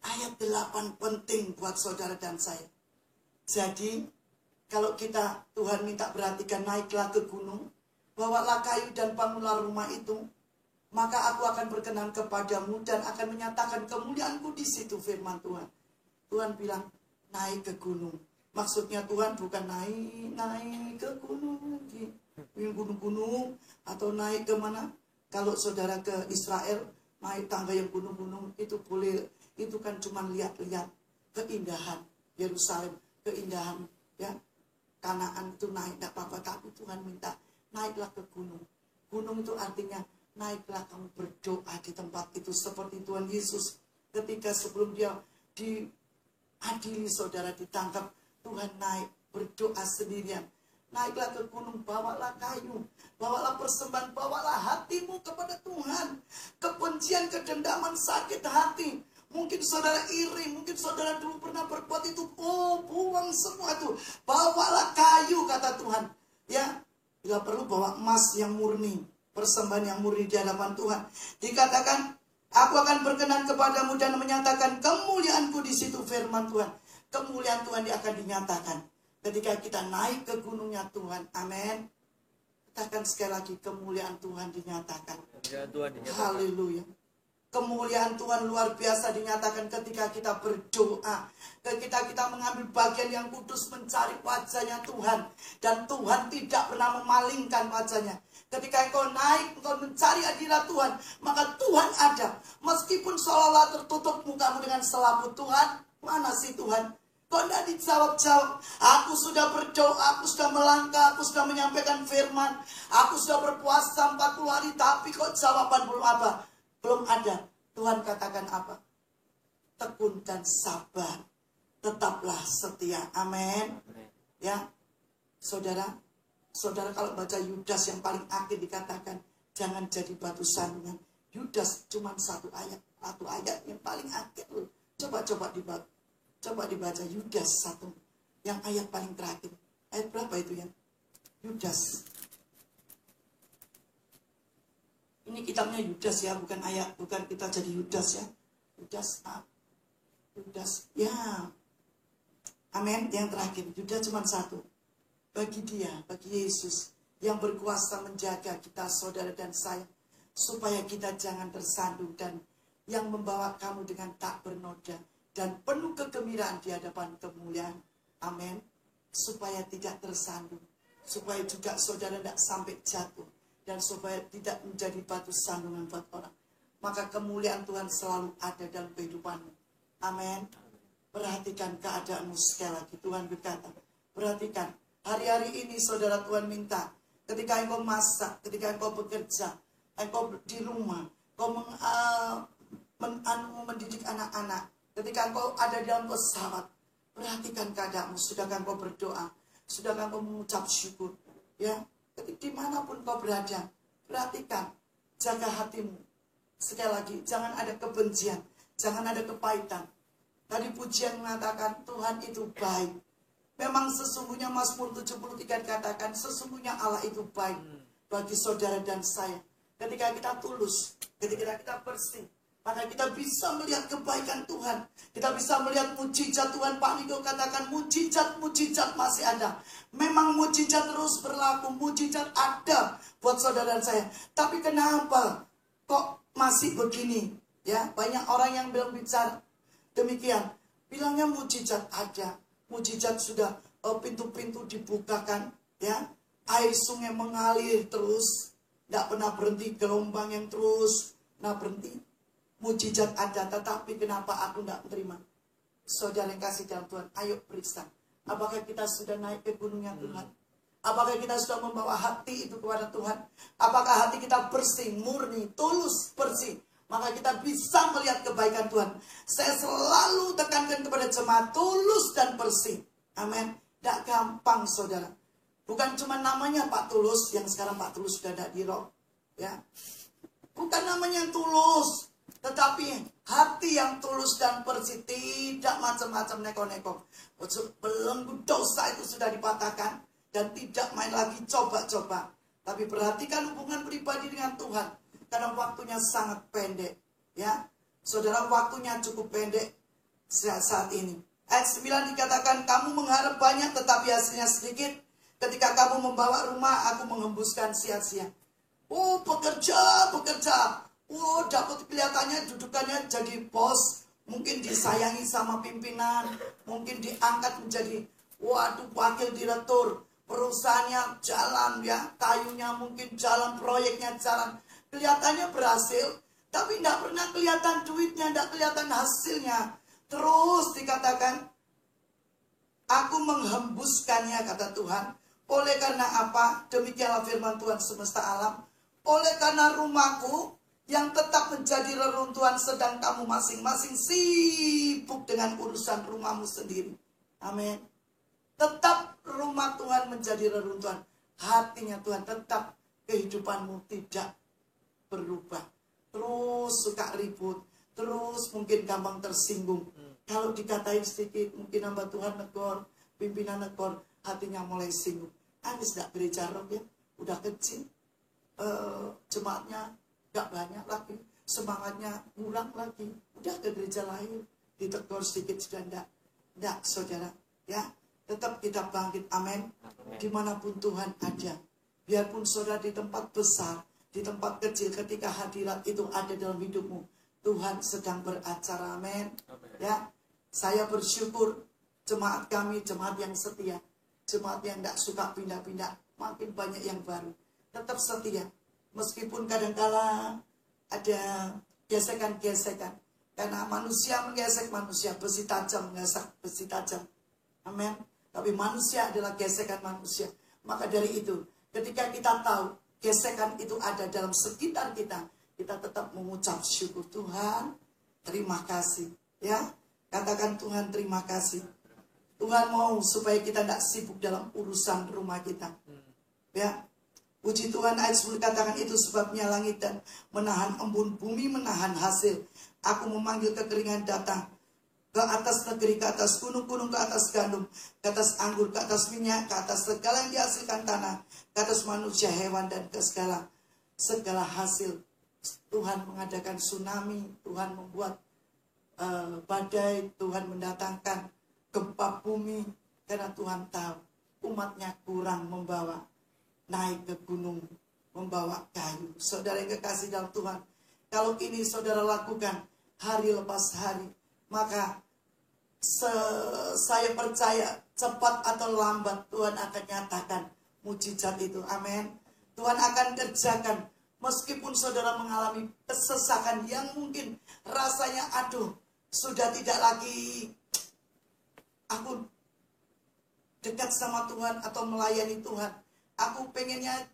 Speaker 1: Ayat 8 penting buat saudara dan saya. Jadi, kalau kita, Tuhan minta perhatikan, naiklah ke gunung, bawalah kayu dan bangunlah rumah itu, maka aku akan berkenan kepadamu dan akan menyatakan kemuliaanku di situ, firman Tuhan. Tuhan bilang, naik ke gunung. Maksudnya Tuhan bukan naik ke gunung, gunung-gunung, atau naik ke mana? Kalau saudara ke Israel, naik tangga yang gunung-gunung, itu boleh, itu kan cuma lihat-lihat keindahan Yerusalem, keindahan, ya, Kanaan itu naik, tidak apa-apa. Tapi Tuhan minta, naiklah ke gunung. Gunung itu artinya, naiklah kamu berdoa di tempat itu. Seperti Tuhan Yesus, ketika sebelum dia diadili, saudara, ditangkap, Tuhan naik berdoa sendirian. Naiklah ke gunung, bawalah kayu, bawalah persembahan, bawalah hatimu kepada Tuhan. Kebencian, kedendaman, sakit hati. Mungkin saudara iri, mungkin saudara dulu pernah berbuat itu. Oh, buang semua itu. Bawalah kayu, kata Tuhan. Ya, bila perlu bawa emas yang murni, persembahan yang murni di hadapan Tuhan. Dikatakan, aku akan berkenan kepadamu dan menyatakan kemuliaanku di situ, firman Tuhan. Kemuliaan Tuhan akan dinyatakan ketika kita naik ke gunungnya Tuhan. Amin. Katakan sekali lagi, kemuliaan Tuhan dinyatakan. Haleluya. Kemuliaan Tuhan luar biasa dinyatakan ketika kita berdoa. Ketika kita mengambil bagian yang kudus mencari wajahnya Tuhan. Dan Tuhan tidak pernah memalingkan wajahnya. Ketika engkau naik, engkau mencari hadirat Tuhan, maka Tuhan ada. Meskipun seolah-olah tertutup mukamu dengan selaput, Tuhan, mana sih Tuhan? Kau tidak dijawab-jawab. Aku sudah berdoa, aku sudah melangkah, aku sudah menyampaikan firman. Aku sudah berpuasa 40 hari, tapi kok jawaban belum apa? Belum ada. Tuhan katakan apa? Tekun dan sabar. Tetaplah setia. Amin. Ya, saudara kalau baca Yudas yang paling akhir dikatakan, jangan jadi batu sandungan. Yudas cuma satu ayat yang paling akhir loh. Coba dibaca Yudas 1. Yang ayat paling terakhir. Ayat berapa itu ya? Yudas. Ini kitabnya Yudas ya, bukan ayat, bukan kita jadi Yudas ya. Yudas. Ya. Amin. Yang terakhir, Yudas cuma 1. Bagi dia, bagi Yesus yang berkuasa menjaga kita, saudara dan saya, supaya kita jangan tersandung, dan yang membawa kamu dengan tak bernoda dan penuh kegembiraan di hadapan kemuliaan. Amin. Supaya tidak tersandung, supaya juga saudara tidak sampai jatuh, dan supaya tidak menjadi batu sandungan buat orang. Maka kemuliaan Tuhan selalu ada dalam kehidupanmu. Amin. Perhatikan keadaanmu sekali lagi. Tuhan berkata, perhatikan. Hari-hari ini saudara, Tuhan minta, ketika engkau masak, ketika engkau bekerja, engkau di rumah, engkau mendidik anak-anak, ketika engkau ada di dalam pesawat, perhatikan keadaanmu. Sudahkah engkau berdoa? Sudahkah engkau mengucap syukur? Ya, dimanapun kau berada, perhatikan, jaga hatimu. Sekali lagi, jangan ada kebencian, jangan ada kepahitan. Tadi pujian mengatakan Tuhan itu baik. Memang sesungguhnya Mazmur 73 katakan, sesungguhnya Allah itu baik bagi saudara dan saya. Ketika kita tulus, ketika kita bersih, maka kita bisa melihat kebaikan Tuhan. Kita bisa melihat mujizat Tuhan. Pak Niko katakan mujizat masih ada. Memang mujizat terus berlaku, mujizat ada buat saudara dan saya. Tapi kenapa kok masih begini? Ya, banyak orang yang belum bicara demikian. Bilangnya mujizat ada. Mujizat sudah pintu-pintu dibukakan, ya, air sungai mengalir terus, tidak pernah berhenti, gelombang yang terus, tidak berhenti. Mujizat ada, tetapi kenapa aku tidak menerima? Saudara yang kasih dalam Tuhan, ayo periksa. Apakah kita sudah naik ke gunungnya Tuhan? Apakah kita sudah membawa hati itu kepada Tuhan? Apakah hati kita bersih, murni, tulus, bersih? Maka kita bisa melihat kebaikan Tuhan. Saya selalu tekankan kepada jemaat, tulus dan bersih. Amin. Tidak gampang saudara. Bukan cuma namanya Pak Tulus, yang sekarang Pak Tulus sudah tidak di roh. Ya. Bukan namanya yang tulus, tetapi hati yang tulus dan bersih, tidak macam-macam neko-neko. Belenggu dosa itu sudah dipatahkan, dan tidak main lagi coba-coba. Tapi perhatikan hubungan pribadi dengan Tuhan. Karena waktunya sangat pendek. Ya, saudara, waktunya cukup pendek saat ini. Ayat 9 dikatakan, kamu mengharap banyak tetapi hasilnya sedikit. Ketika kamu membawa rumah, aku menghembuskan sia-sia. Oh, bekerja. Oh, dapat kelihatannya dudukannya jadi bos. Mungkin disayangi sama pimpinan. Mungkin diangkat menjadi, waduh, wakil direktur. Perusahaannya jalan, ya. Kayunya mungkin jalan, proyeknya jalan. Kelihatannya berhasil, tapi tidak pernah kelihatan duitnya, tidak kelihatan hasilnya. Terus dikatakan, aku menghembuskannya, kata Tuhan. Oleh karena apa? Demikianlah firman Tuhan semesta alam. Oleh karena rumahku yang tetap menjadi reruntuhan, sedang kamu masing-masing sibuk dengan urusan rumahmu sendiri. Amin. tetap rumah Tuhan menjadi reruntuhan. Hatinya Tuhan tetap kehidupanmu tidak berubah. Terus suka ribut, terus mungkin gampang tersinggung. Kalau dikatain sedikit, mungkin hamba Tuhan negor, pimpinan negor, hatinya mulai singgung. Anis tidak gereja roh ya, udah kecil, jemaatnya gak banyak lagi, semangatnya kurang lagi, udah ke gereja lain, ditegur sedikit sudah enggak saudara, ya tetap kita bangkit, amin. Dimanapun Tuhan ada, biarpun saudara di tempat besar, di tempat kecil, ketika hadirat itu ada dalam hidupmu, Tuhan sedang beracara, amin. Ya, saya bersyukur jemaat kami, jemaat yang setia, jemaat yang tidak suka pindah-pindah, makin banyak yang baru, tetap setia. Meskipun kadang-kala ada gesekan-gesekan, karena manusia menggesek manusia, besi tajam menggesek besi tajam, amin. Tapi manusia adalah gesekan manusia. Maka dari itu, ketika kita tahu gesekan itu ada dalam sekitar kita, kita tetap mengucap syukur. Tuhan, terima kasih. Ya, katakan Tuhan terima kasih. Tuhan mau supaya kita tidak sibuk dalam urusan rumah kita. Ya, puji Tuhan, ayat 10 katakan itu sebabnya langit dan menahan embun, bumi menahan hasil. Aku memanggil kekeringan datang ke atas negeri, ke atas gunung-gunung, ke atas gandum, ke atas anggur, ke atas minyak, ke atas segala yang dihasilkan tanah, ke atas manusia, hewan, dan ke segala hasil. Tuhan mengadakan tsunami, Tuhan membuat badai, Tuhan mendatangkan gempa bumi, karena Tuhan tahu umatnya kurang membawa, naik ke gunung, membawa kayu. Saudara yang kekasih dalam Tuhan, kalau ini saudara lakukan hari lepas hari, maka saya percaya cepat atau lambat Tuhan akan nyatakan mujizat itu. Amin. Tuhan akan kerjakan. Meskipun saudara mengalami kesesakan yang mungkin rasanya aduh, sudah tidak lagi aku dekat sama Tuhan atau melayani Tuhan. Aku pengennya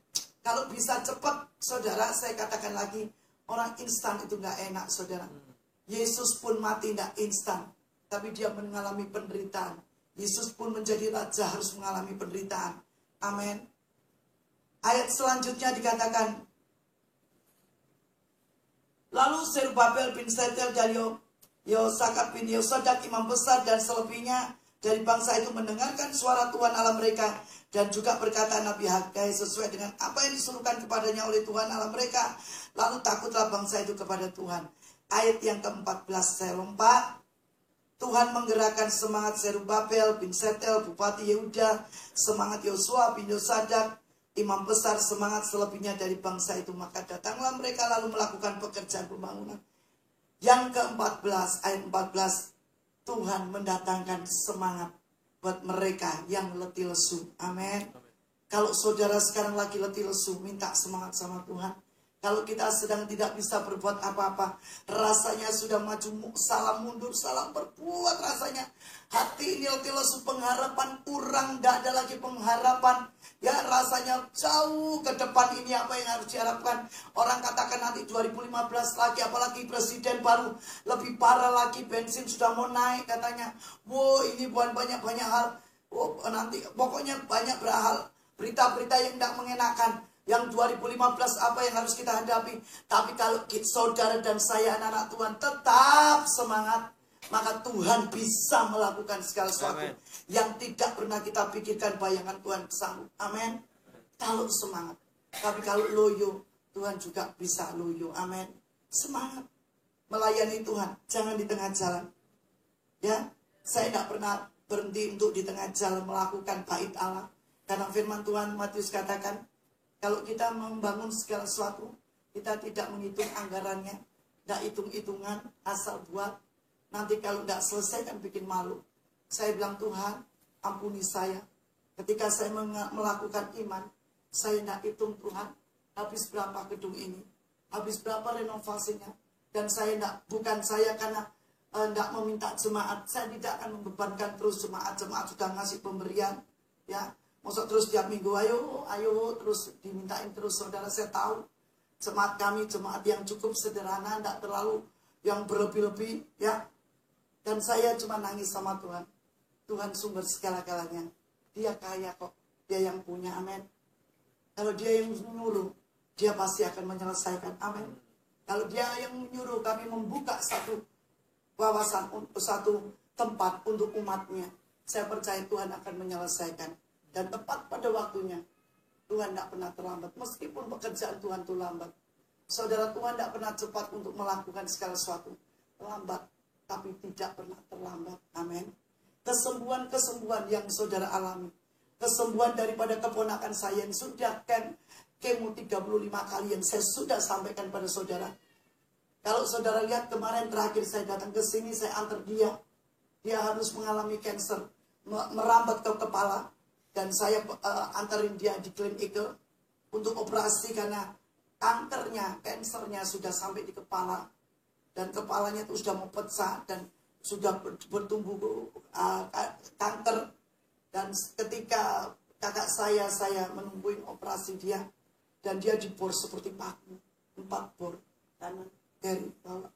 Speaker 1: kalau bisa cepat, saudara, saya katakan lagi, orang instan itu nggak enak, saudara. Yesus pun mati tidak instan, tapi dia mengalami penderitaan. Yesus pun menjadi raja harus mengalami penderitaan. Amin. Ayat selanjutnya dikatakan, lalu Zerubabel bin Sealtiel dan Yehosadak bin Yosadak imam besar dan selebihnya dari bangsa itu mendengarkan suara Tuhan Allah mereka dan juga perkataan Nabi Hagai sesuai dengan apa yang disuruhkan kepadanya oleh Tuhan Allah mereka. Lalu takutlah bangsa itu kepada Tuhan. Ayat yang ke-14 saya lompat. Tuhan menggerakkan semangat Zerubabel bin Sealtiel bupati Yehuda, semangat Yosua bin Yosadak imam besar, semangat selebihnya dari bangsa itu. Maka datanglah mereka lalu melakukan pekerjaan pembangunan. Yang ke-14 ayat 14, Tuhan mendatangkan semangat buat mereka yang letih lesu. Amin. Kalau saudara sekarang lagi letih lesu, minta semangat sama Tuhan. Kalau kita sedang tidak bisa berbuat apa-apa, rasanya sudah maju, salah mundur, salah berbuat, rasanya hati ini letih lesu, pengharapan kurang, tidak ada lagi pengharapan. Ya, rasanya jauh ke depan ini apa yang harus diharapkan. Orang katakan nanti 2015 lagi, apalagi presiden baru, lebih parah lagi, bensin sudah mau naik katanya. Wow, ini bukan banyak-banyak hal. Oh, nanti pokoknya banyak hal, berita-berita yang tidak mengenakan. Yang 2015 apa yang harus kita hadapi. Tapi kalau saudara dan saya anak-anak Tuhan tetap semangat, maka Tuhan bisa melakukan segala sesuatu yang tidak pernah kita pikirkan, bayangan Tuhan sanggup. Amin. Kalau semangat. Tapi kalau loyo, Tuhan juga bisa loyo. Amin. Semangat melayani Tuhan, jangan di tengah jalan. Ya, saya tidak pernah berhenti untuk di tengah jalan melakukan bait Allah. Karena firman Tuhan Matius katakan, kalau kita membangun segala sesuatu, kita tidak menghitung anggarannya, tidak hitung-hitungan, asal buat. Nanti kalau tidak selesai kan bikin malu. Saya bilang, Tuhan, ampuni saya. Ketika saya melakukan iman, saya tidak hitung Tuhan, habis berapa gedung ini, habis berapa renovasinya. Dan saya tidak, bukan saya karena tidak meminta jemaat, saya tidak akan membebankan terus jemaat sudah ngasih pemberian, ya. Masuk terus tiap minggu, ayo, terus dimintain terus. Saudara, saya tahu jemaat kami, jemaat yang cukup sederhana, tidak terlalu yang berlebih-lebih, ya. Dan saya cuma nangis sama Tuhan. Tuhan sumber segala-galanya. Dia kaya kok. Dia yang punya, amin. Kalau dia yang menyuruh, dia pasti akan menyelesaikan, amin. Kalau dia yang menyuruh kami membuka satu wawasan, satu tempat untuk umatnya, saya percaya Tuhan akan menyelesaikan. Dan tepat pada waktunya, Tuhan tidak pernah terlambat. Meskipun pekerjaan Tuhan itu lambat. Saudara, Tuhan tidak pernah cepat untuk melakukan segala sesuatu. Lambat, tapi tidak pernah terlambat. Amin. Kesembuhan-kesembuhan yang saudara alami. Kesembuhan daripada keponakan saya yang sudah kemo 35 kali yang saya sudah sampaikan pada saudara. Kalau saudara lihat kemarin terakhir saya datang ke sini, saya antar dia. Dia harus mengalami kanker, merambat ke kepala. Dan saya antarin dia di Clean Eagle untuk operasi karena kansernya sudah sampai di kepala. Dan kepalanya itu sudah mau pecah dan sudah bertumbuh kanker. Dan ketika kakak saya menungguin operasi dia. Dan dia dibor seperti paku. 4 bor. Kanan, kiri, bawah.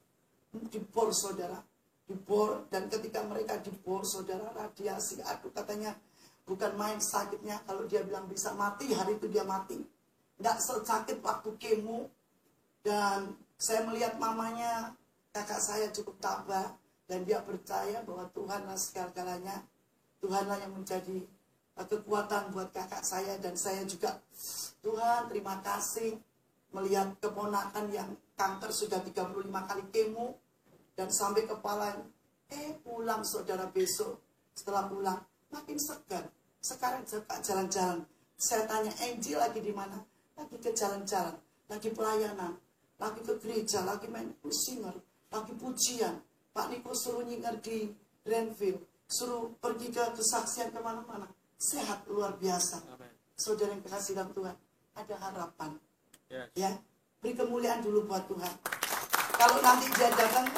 Speaker 1: Dibor saudara. Dibor. Dan ketika mereka dibor saudara, radiasi. Aduh katanya bukan main sakitnya. Kalau dia bilang bisa mati, hari itu dia mati. Tidak sakit waktu kemo. Dan saya melihat mamanya, kakak saya cukup tabah. Dan dia percaya bahwa Tuhanlah segala-galanya. Tuhanlah yang menjadi kekuatan buat kakak saya. Dan saya juga, Tuhan terima kasih. Melihat keponakan yang kanker sudah 35 kali kemo. Dan sampai kepala. Pulang saudara besok. Setelah pulang, makin segar. Sekarang jalan-jalan. Saya tanya, Angie lagi di mana? Lagi ke jalan-jalan. Lagi pelayanan. Lagi ke gereja. Lagi main singer. Lagi pujian. Pak Niko suruh nyinger di Renville. Suruh pergi ke kesaksian kemana-mana. Sehat luar biasa. Amen. Saudara yang kasih dalam Tuhan. Ada harapan. Yes. Ya, beri kemuliaan dulu buat Tuhan. Kalau nanti dia datang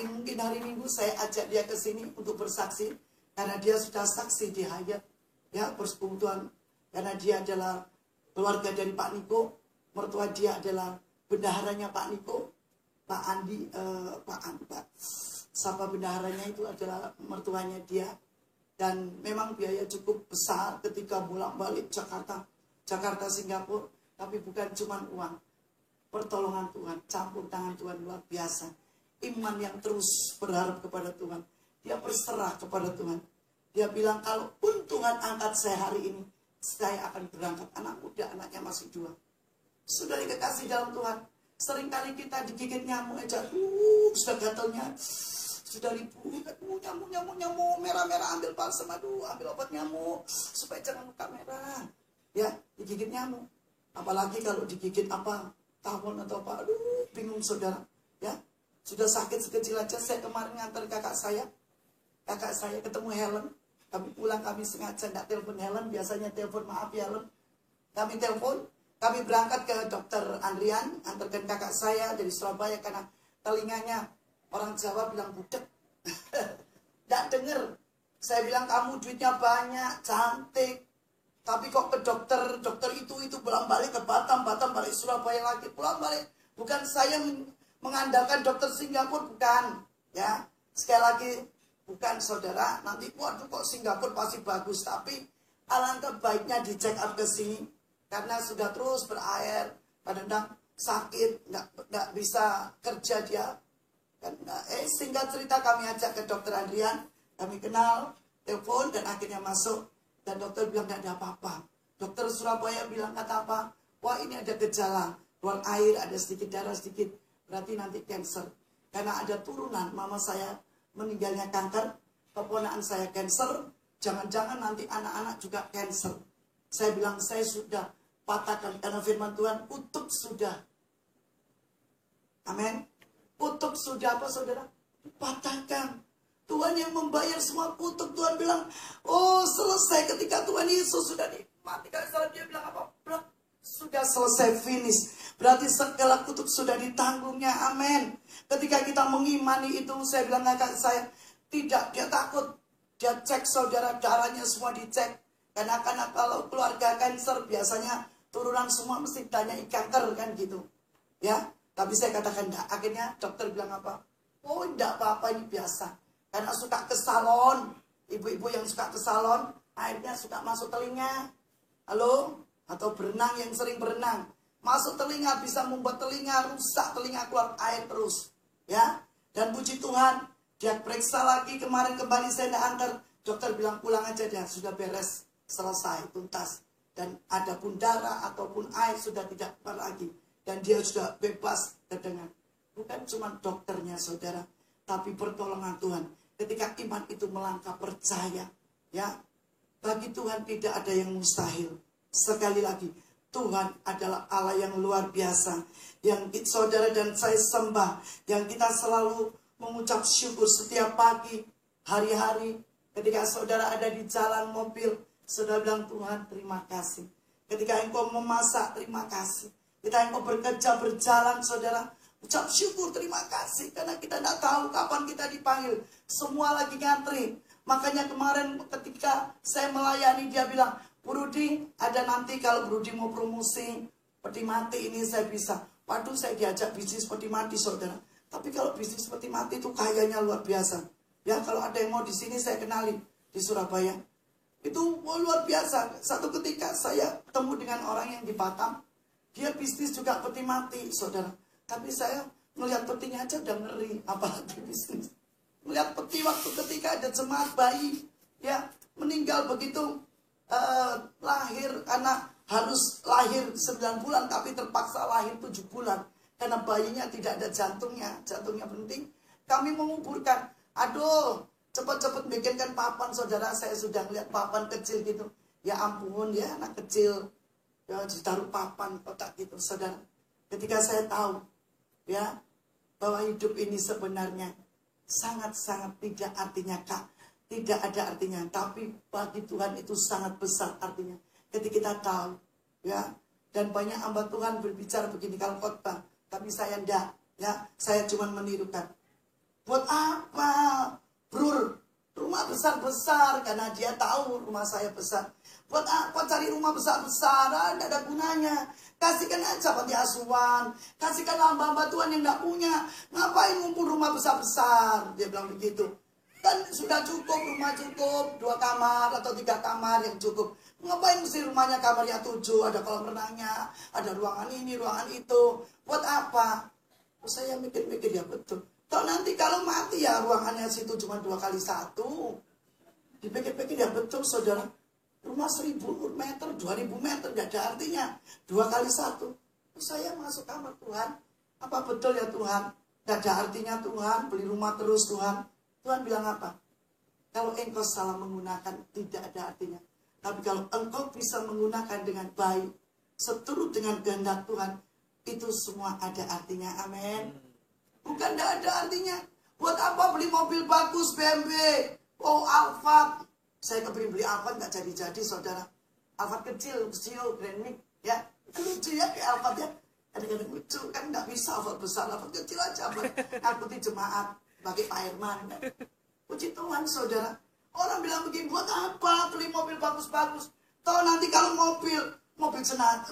Speaker 1: mungkin hari Minggu, saya ajak dia ke sini untuk bersaksi. Karena dia sudah saksi di Hayat. Ya, persekutuan. Karena dia adalah keluarga dari Pak Niko. Mertua dia adalah bendaharanya Pak Niko. Pak Andi, Sapa bendaharanya itu adalah mertuanya dia. Dan memang biaya cukup besar ketika bolak-balik Jakarta, Singapura. Tapi bukan cuma uang. Pertolongan Tuhan, campur tangan Tuhan luar biasa. Iman yang terus berharap kepada Tuhan. Dia berserah kepada Tuhan. Dia bilang, kalaupun Tuhan angkat saya hari ini, saya akan berangkat. Anak muda, anaknya masih 2. Sudah dikasih dalam Tuhan. Seringkali kita digigit nyamuk aja. Sudah gatalnya. Sudah ribut. Nyamuk. Merah-merah. Ambil balsam. Ambil obat nyamuk. Supaya jangan muka merah. Ya, digigit nyamuk. Apalagi kalau digigit tawon atau apa. Bingung saudara. Ya, sudah sakit sekecil aja. Saya kemarin ngantar kakak saya. Kakak saya ketemu Helen. Kami pulang, kami sengaja tidak telepon Helen. Biasanya telepon, maaf ya Helen. Kami telepon. Kami berangkat ke dokter Andrian, antarkan kakak saya dari Surabaya karena telinganya orang Jawa bilang budek. Tidak dengar. Saya bilang kamu duitnya banyak, cantik. Tapi kok ke dokter itu pulang balik ke Batam balik Surabaya lagi, pulang balik. Bukan saya mengandalkan dokter Singapura, bukan. Ya, sekali lagi bukan saudara. Nanti waduh kok Singapura pasti bagus, tapi alangkah baiknya dicek up ke sini. Karena sudah terus berair, kadang-kadang sakit, nggak bisa kerja dia. Singkat cerita kami ajak ke dokter Andrian, kami kenal, telepon dan akhirnya masuk. Dan dokter bilang nggak ada apa-apa. Dokter Surabaya bilang kata apa? Wah ini ada gejala, keluar air, ada sedikit darah sedikit, berarti nanti cancer. Karena ada turunan, mama saya meninggalnya kanker, keponakan saya cancer, jangan-jangan nanti anak-anak juga cancer. Saya bilang saya sudah patahkan karena firman Tuhan kutuk sudah. Amin. Kutuk sudah apa saudara? Patahkan. Tuhan yang membayar semua kutuk. Tuhan bilang, oh selesai ketika Tuhan Yesus sudah dimatikan. Dia bilang apa? Sudah selesai, finish. Berarti segala kutuk sudah ditanggungnya. Amin. Ketika kita mengimani itu, saya bilang kakak saya, tidak, dia takut. Dia cek saudara, darahnya semua dicek. Karena kalau keluarga kanker biasanya turunan semua mesti tanya kanker kan gitu. Ya, tapi saya katakan enggak. Akhirnya dokter bilang apa? Oh enggak apa-apa, ini biasa. Karena suka ke salon, ibu-ibu yang suka ke salon, airnya suka masuk telinga. Halo? Atau berenang, yang sering berenang. Masuk telinga, bisa membuat telinga rusak, telinga keluar air terus. Ya. Dan puji Tuhan, dia periksa lagi, kemarin kembali saya antar. Dokter bilang pulang aja dia, sudah beres, selesai, tuntas. Dan ada pun darah ataupun air sudah tidak keluar lagi. Dan dia sudah bebas terdengar. Bukan cuma dokternya saudara, tapi pertolongan Tuhan. Ketika iman itu melangkah percaya, ya, bagi Tuhan tidak ada yang mustahil. Sekali lagi, Tuhan adalah Allah yang luar biasa, yang saudara dan saya sembah, yang kita selalu mengucap syukur setiap pagi, hari-hari. Ketika saudara ada di jalan mobil, saudara bilang, Tuhan terima kasih. Ketika engkau memasak, terima kasih. Ketika engkau bekerja, berjalan, saudara, ucap syukur, terima kasih. Karena kita tidak tahu kapan kita dipanggil. Semua lagi ngantri. Makanya kemarin ketika saya melayani, dia bilang, Brudi, ada nanti kalau Brudi mau promosi peti mati ini saya bisa. Waduh, saya diajak bisnis peti mati, saudara. Tapi kalau bisnis peti mati itu kayaknya luar biasa. Ya, kalau ada yang mau di sini saya kenali di Surabaya. Itu luar biasa. Satu ketika saya ketemu dengan orang yang di Batam. Dia bisnis juga peti mati, saudara. Tapi saya melihat petinya aja udah ngeri, apalagi bisnis. Melihat peti waktu ketika ada jemaat bayi, ya, meninggal begitu lahir, karena harus lahir 9 bulan, tapi terpaksa lahir 7 bulan. Karena bayinya tidak ada jantungnya penting. Kami menguburkan, aduh, cepat-cepat bikinkan papan, saudara. Saya sudah melihat papan kecil gitu. Ya ampun, ya anak kecil. Ya, ditaruh papan kotak gitu, saudara. Ketika saya tahu, ya, bahwa hidup ini sebenarnya sangat-sangat tidak artinya, Kak. Tidak ada artinya. Tapi bagi Tuhan itu sangat besar artinya. Ketika kita tahu, ya. Dan banyak hamba Tuhan berbicara begini kalau khotbah. Tapi saya enggak, ya. Saya cuma menirukan. Buat apa, Brur? Rumah besar-besar, karena dia tahu rumah saya besar. Buat apa cari rumah besar-besar? Tidak ada gunanya. Kasihkan aja panti asuhan. Kasihkan hamba-hamba Tuhan yang tidak punya. Ngapain ngumpul rumah besar-besar? Dia bilang begitu. Dan sudah cukup, rumah cukup. 2 kamar atau 3 kamar yang cukup. Ngapain mesti rumahnya kamarnya 7. Ada kolam renangnya. Ada ruangan ini, ruangan itu. Buat apa? Saya mikir-mikir, ya betul. Toh nanti kalau mati ya ruangannya situ cuma 2x1. Dipikir-pikir, ya betul, saudara. Rumah 1000 meter, 2000 meter, gak ada artinya. 2x1. Saya masuk kamar, Tuhan. Apa betul ya Tuhan? Gak ada artinya Tuhan, beli rumah terus Tuhan. Tuhan bilang apa? Kalau engkau salah menggunakan, tidak ada artinya. Tapi kalau engkau bisa menggunakan dengan baik, seturut dengan kehendak Tuhan, itu semua ada artinya. Amin. Bukan gak ada artinya. Buat apa beli mobil bagus, BMW, oh Alphard. Saya kepingin beli Alphard, nggak jadi-jadi, saudara. Alphard kecil, Grand Mix, ya. Lucu ya, kayak Alphard ya. Kadang-kadang lucu, kan nggak bisa Alphard besar, Alphard kecil aja. Ngikuti jemaat, bagi Pak Herman. Puji Tuhan, saudara. Orang bilang begini, buat apa beli mobil bagus-bagus? Toh nanti kalau mobil jenazah,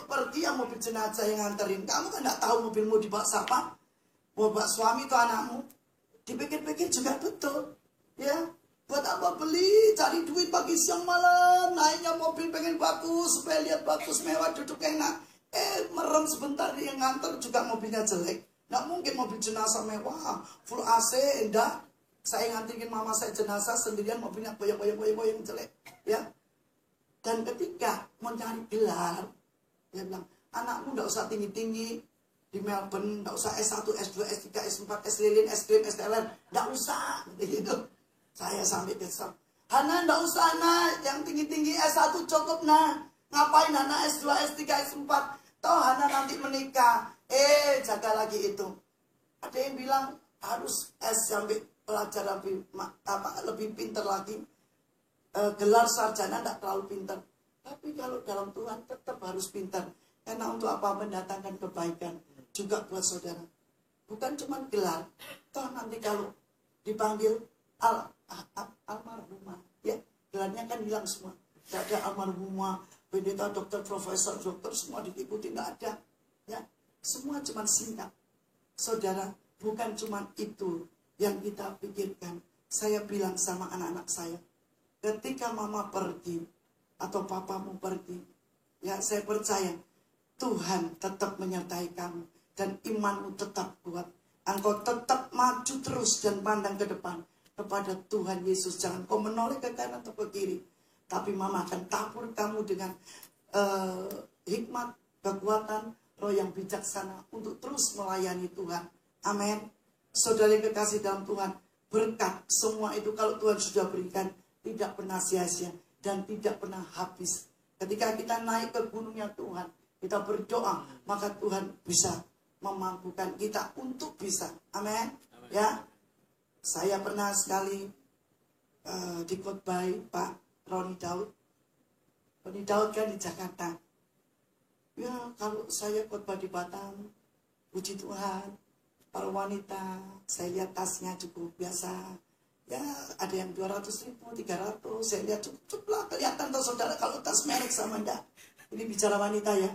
Speaker 1: pergi yang mobil jenazah yang nganterin. Kamu kan nggak tahu mobilmu dibawa siapa? Mau bawa suami atau anakmu? Dipikir-pikir juga betul, ya. Buat apa beli, cari duit pagi siang malam, naiknya mobil pengen bagus, supaya lihat bagus, mewah, duduk enak. Merem sebentar dia nganter juga mobilnya jelek. Nggak mungkin mobil jenazah mewah, full AC, enggak. Saya nganterin mama saya jenazah sendirian, mobilnya boyong-boyong jelek. Ya. Dan ketika mau cari gelar, dia bilang, anakmu nggak usah tinggi-tinggi, di Melbourne, nggak usah S1, S2, S3, S4, S lilin, S krim, SLR, nggak usah, gitu. Saya sampai kesel. Hana nggak usah nak, yang tinggi-tinggi S1 cukup nak. Ngapain Hana S2, S3, S4? Toh Hana nanti menikah. Jaga lagi itu. Ada yang bilang harus S sampai pelajar lebih pintar lagi. Gelar sarjana nggak terlalu pintar. Tapi kalau dalam Tuhan tetap harus pintar. Karena untuk apa? Mendatangkan kebaikan. Juga buat saudara. Bukan cuma gelar. Toh nanti kalau dipanggil almarhumah, ya, gelarnya kan hilang semua. Tidak ada almarhumah, pendeta, dokter, profesor, dokter, semua diikuti, tidak ada. Ya, semua cuma singkat. Saudara, bukan cuma itu yang kita pikirkan. Saya bilang sama anak-anak saya, ketika mama pergi atau papamu pergi, ya saya percaya Tuhan tetap menyertai kamu dan imanmu tetap kuat. Engkau tetap maju terus dan pandang ke depan kepada Tuhan Yesus. Jangan kau menoleh ke kanan atau ke kiri, tapi mama akan tabur kamu dengan hikmat, kekuatan, roh yang bijaksana untuk terus melayani Tuhan. Amin. Saudara yang kekasih dalam Tuhan, berkat semua itu kalau Tuhan sudah berikan tidak pernah sia-sia dan tidak pernah habis. Ketika kita naik ke gunungnya Tuhan, kita berdoa, maka Tuhan bisa memampukan kita untuk bisa. Amin. Ya, saya pernah sekali dikhotbahi Pak Roni Daud. Roni Daud kan di Jakarta. Ya, kalau saya khotbah di Batam, puji Tuhan, para wanita, saya lihat tasnya cukup biasa. Ya, ada yang 200.000, 300. Saya lihat cukup lah, kelihatan tuh saudara kalau tas merek sama enggak. Ini bicara wanita ya.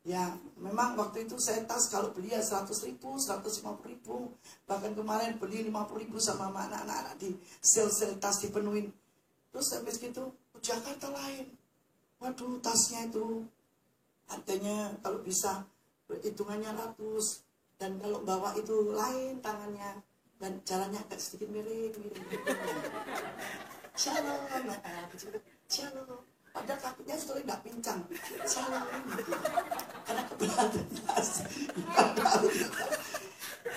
Speaker 1: Ya, memang waktu itu saya tas kalau beli ya 100.000, 150.000. Bahkan kemarin beli 50.000 sama anak-anak di sel-sel tas dipenuhin. Terus habis gitu, Jakarta lain. Waduh, tasnya itu harganya kalau bisa hitungannya ratus. Dan kalau bawa itu lain tangannya. Dan jalannya agak sedikit miring. Shalom. Shalom. Padahal kakinya sebetulnya nggak pincang. Shalom. Karena keberatan tas.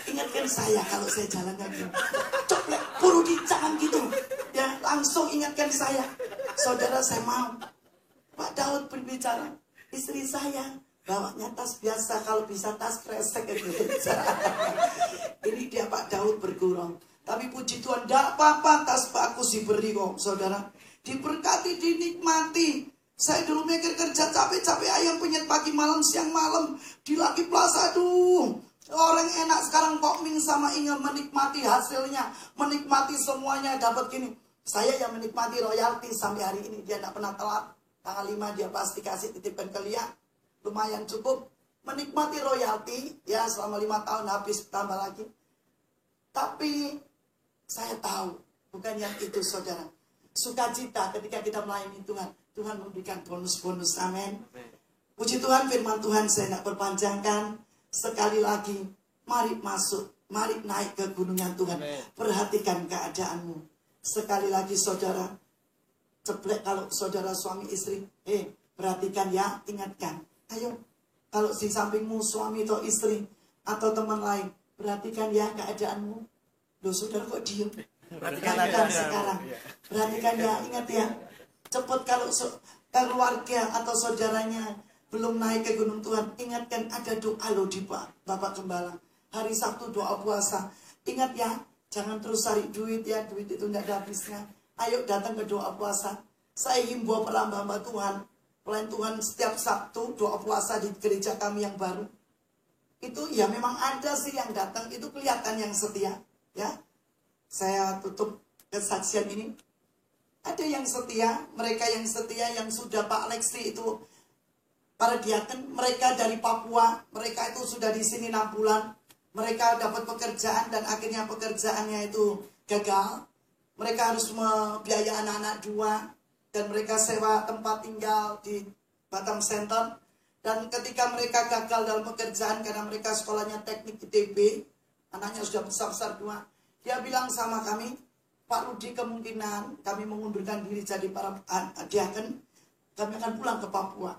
Speaker 1: Ingatkan saya kalau saya jalan kaki. Coplek, buru jangan gitu. Ya, langsung ingatkan saya. Saudara, saya mau. Pak Daud berbicara. Istri saya bawanya tas biasa, kalau bisa tas kresek gitu. Ini dia Pak Daud bergurau. Tapi puji Tuhan, tidak apa-apa, tas bagus diberi kok, saudara. Diberkati, dinikmati. Saya dulu mikir kerja capek-capek ayam penyet pagi malam siang malam di Lucky Plaza. Aduh, orang enak sekarang kok Ming sama Inge menikmati hasilnya, menikmati semuanya dapat gini. Saya yang menikmati royalti sampai hari ini, dia tidak pernah telat. Tanggal 5 dia pasti kasih titipkan ke Lia. Lumayan cukup menikmati royalti ya selama 5 tahun, habis tambah lagi. Tapi saya tahu bukan yang itu saudara. Sukacita ketika kita melayani Tuhan, Tuhan memberikan bonus-bonus. Amin. Puji Tuhan, firman Tuhan saya tidak perpanjangkan. Sekali lagi, mari masuk, mari naik ke gunungnya Tuhan. Perhatikan keadaanmu. Sekali lagi saudara, ceplek kalau saudara suami istri, perhatikan ya, ingatkan. Ayo, kalau di sampingmu suami atau istri atau teman lain, perhatikan ya keadaanmu. Loh saudara kok diem? Perhatikan sekarang. Perhatikan ya, ingat ya. Cepat kalau keluarga atau saudaranya belum naik ke gunung Tuhan, ingatkan ada doa loh di Bapak Gembala. Hari Sabtu doa puasa. Ingat ya, jangan terus cari duit ya, duit itu tidak ada habisnya. Ayo datang ke doa puasa. Saya himbau para hamba Tuhan, pelayan Tuhan setiap Sabtu doa puasa di gereja kami yang baru. Itu ya memang ada sih yang datang, itu kelihatan yang setia. Ya, saya tutup kesaksian ini. Ada yang setia, mereka yang setia yang sudah Pak Lexi itu para diaken, mereka dari Papua, mereka itu sudah di sini 6 bulan. Mereka dapat pekerjaan dan akhirnya pekerjaannya itu gagal. Mereka harus membiayai anak-anak 2 dan mereka sewa tempat tinggal di Batam Center. Dan ketika mereka gagal dalam pekerjaan karena mereka sekolahnya teknik ITB, anaknya sudah besar-besar 2, dia bilang sama kami, Pak Rudi, kemungkinan kami mengundurkan diri jadi para diaken, kami akan pulang ke Papua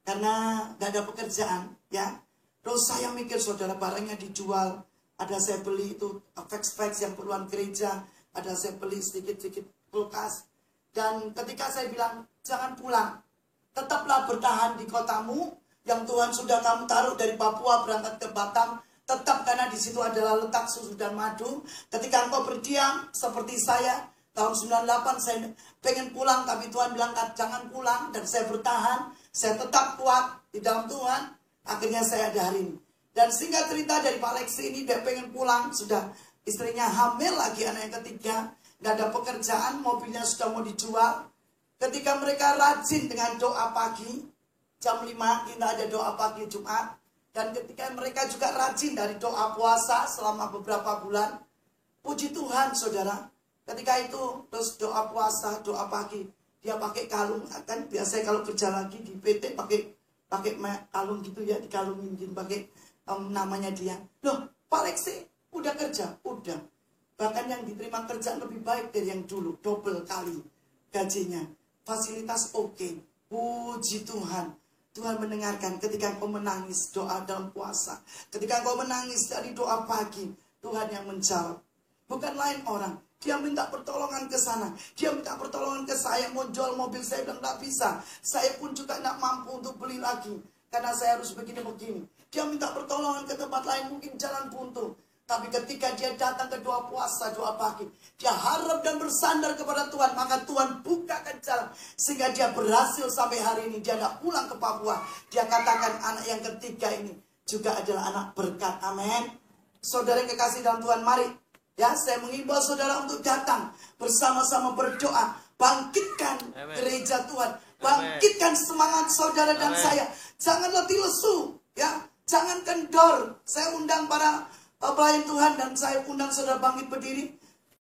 Speaker 1: karena gak ada pekerjaan, ya. Terus saya mikir saudara, barangnya dijual, ada saya beli itu fax yang perluan gereja, ada saya beli sedikit-sedikit kulkas. Dan ketika saya bilang, jangan pulang, tetaplah bertahan di kotamu yang Tuhan sudah kamu taruh dari Papua berangkat ke Batam. Tetap, karena di situ adalah letak susu dan madu. Ketika engkau berdiam seperti saya, tahun 98 saya pengen pulang, tapi Tuhan bilang jangan pulang, dan saya bertahan. Saya tetap kuat di dalam Tuhan. Akhirnya saya ada hari ini. Dan singkat cerita dari Pak Lexi ini, dia pengen pulang, sudah istrinya hamil lagi, anak yang ketiga, gak ada pekerjaan, mobilnya sudah mau dijual. Ketika mereka rajin dengan doa pagi, jam 5 kita ada doa pagi Jumat. Dan ketika mereka juga rajin dari doa puasa selama beberapa bulan, puji Tuhan saudara, Ketika itu terus doa puasa, doa pagi, dia pakai kalung. Kan biasanya kalau kerja lagi di PT pakai kalung gitu ya, dikalungin gitu, pakai namanya dia. Loh, Pak Lexi udah kerja, udah. Bahkan yang diterima kerjaan lebih baik dari yang dulu, double kali gajinya. Fasilitas oke. Puji Tuhan. Tuhan mendengarkan ketika engkau menangis doa dalam puasa. Ketika engkau menangis dari doa pagi, Tuhan yang menjawab. Bukan lain orang. Dia minta pertolongan ke sana. Dia minta pertolongan ke saya. Mau jual mobil, saya bilang tidak bisa. Saya pun juga tidak mampu untuk beli lagi. Karena saya harus begini-begini. Dia minta pertolongan ke tempat lain, mungkin jalan buntu. Tapi ketika dia datang ke doa puasa, doa pagi, dia harap dan bersandar kepada Tuhan, maka Tuhan bukakan jalan. Sehingga dia berhasil sampai hari ini, dia tidak pulang ke Papua. Dia katakan anak yang ketiga ini juga adalah anak berkat. Amin. Saudara yang kekasih dalam Tuhan, mari. Ya, saya mengimbau saudara untuk datang bersama-sama berdoa. Bangkitkan gereja Tuhan. Bangkitkan semangat saudara dan saya. Jangan letih lesu. Ya, jangan kendor. Saya undang para pelayan Tuhan dan saya undang saudara bangkit berdiri.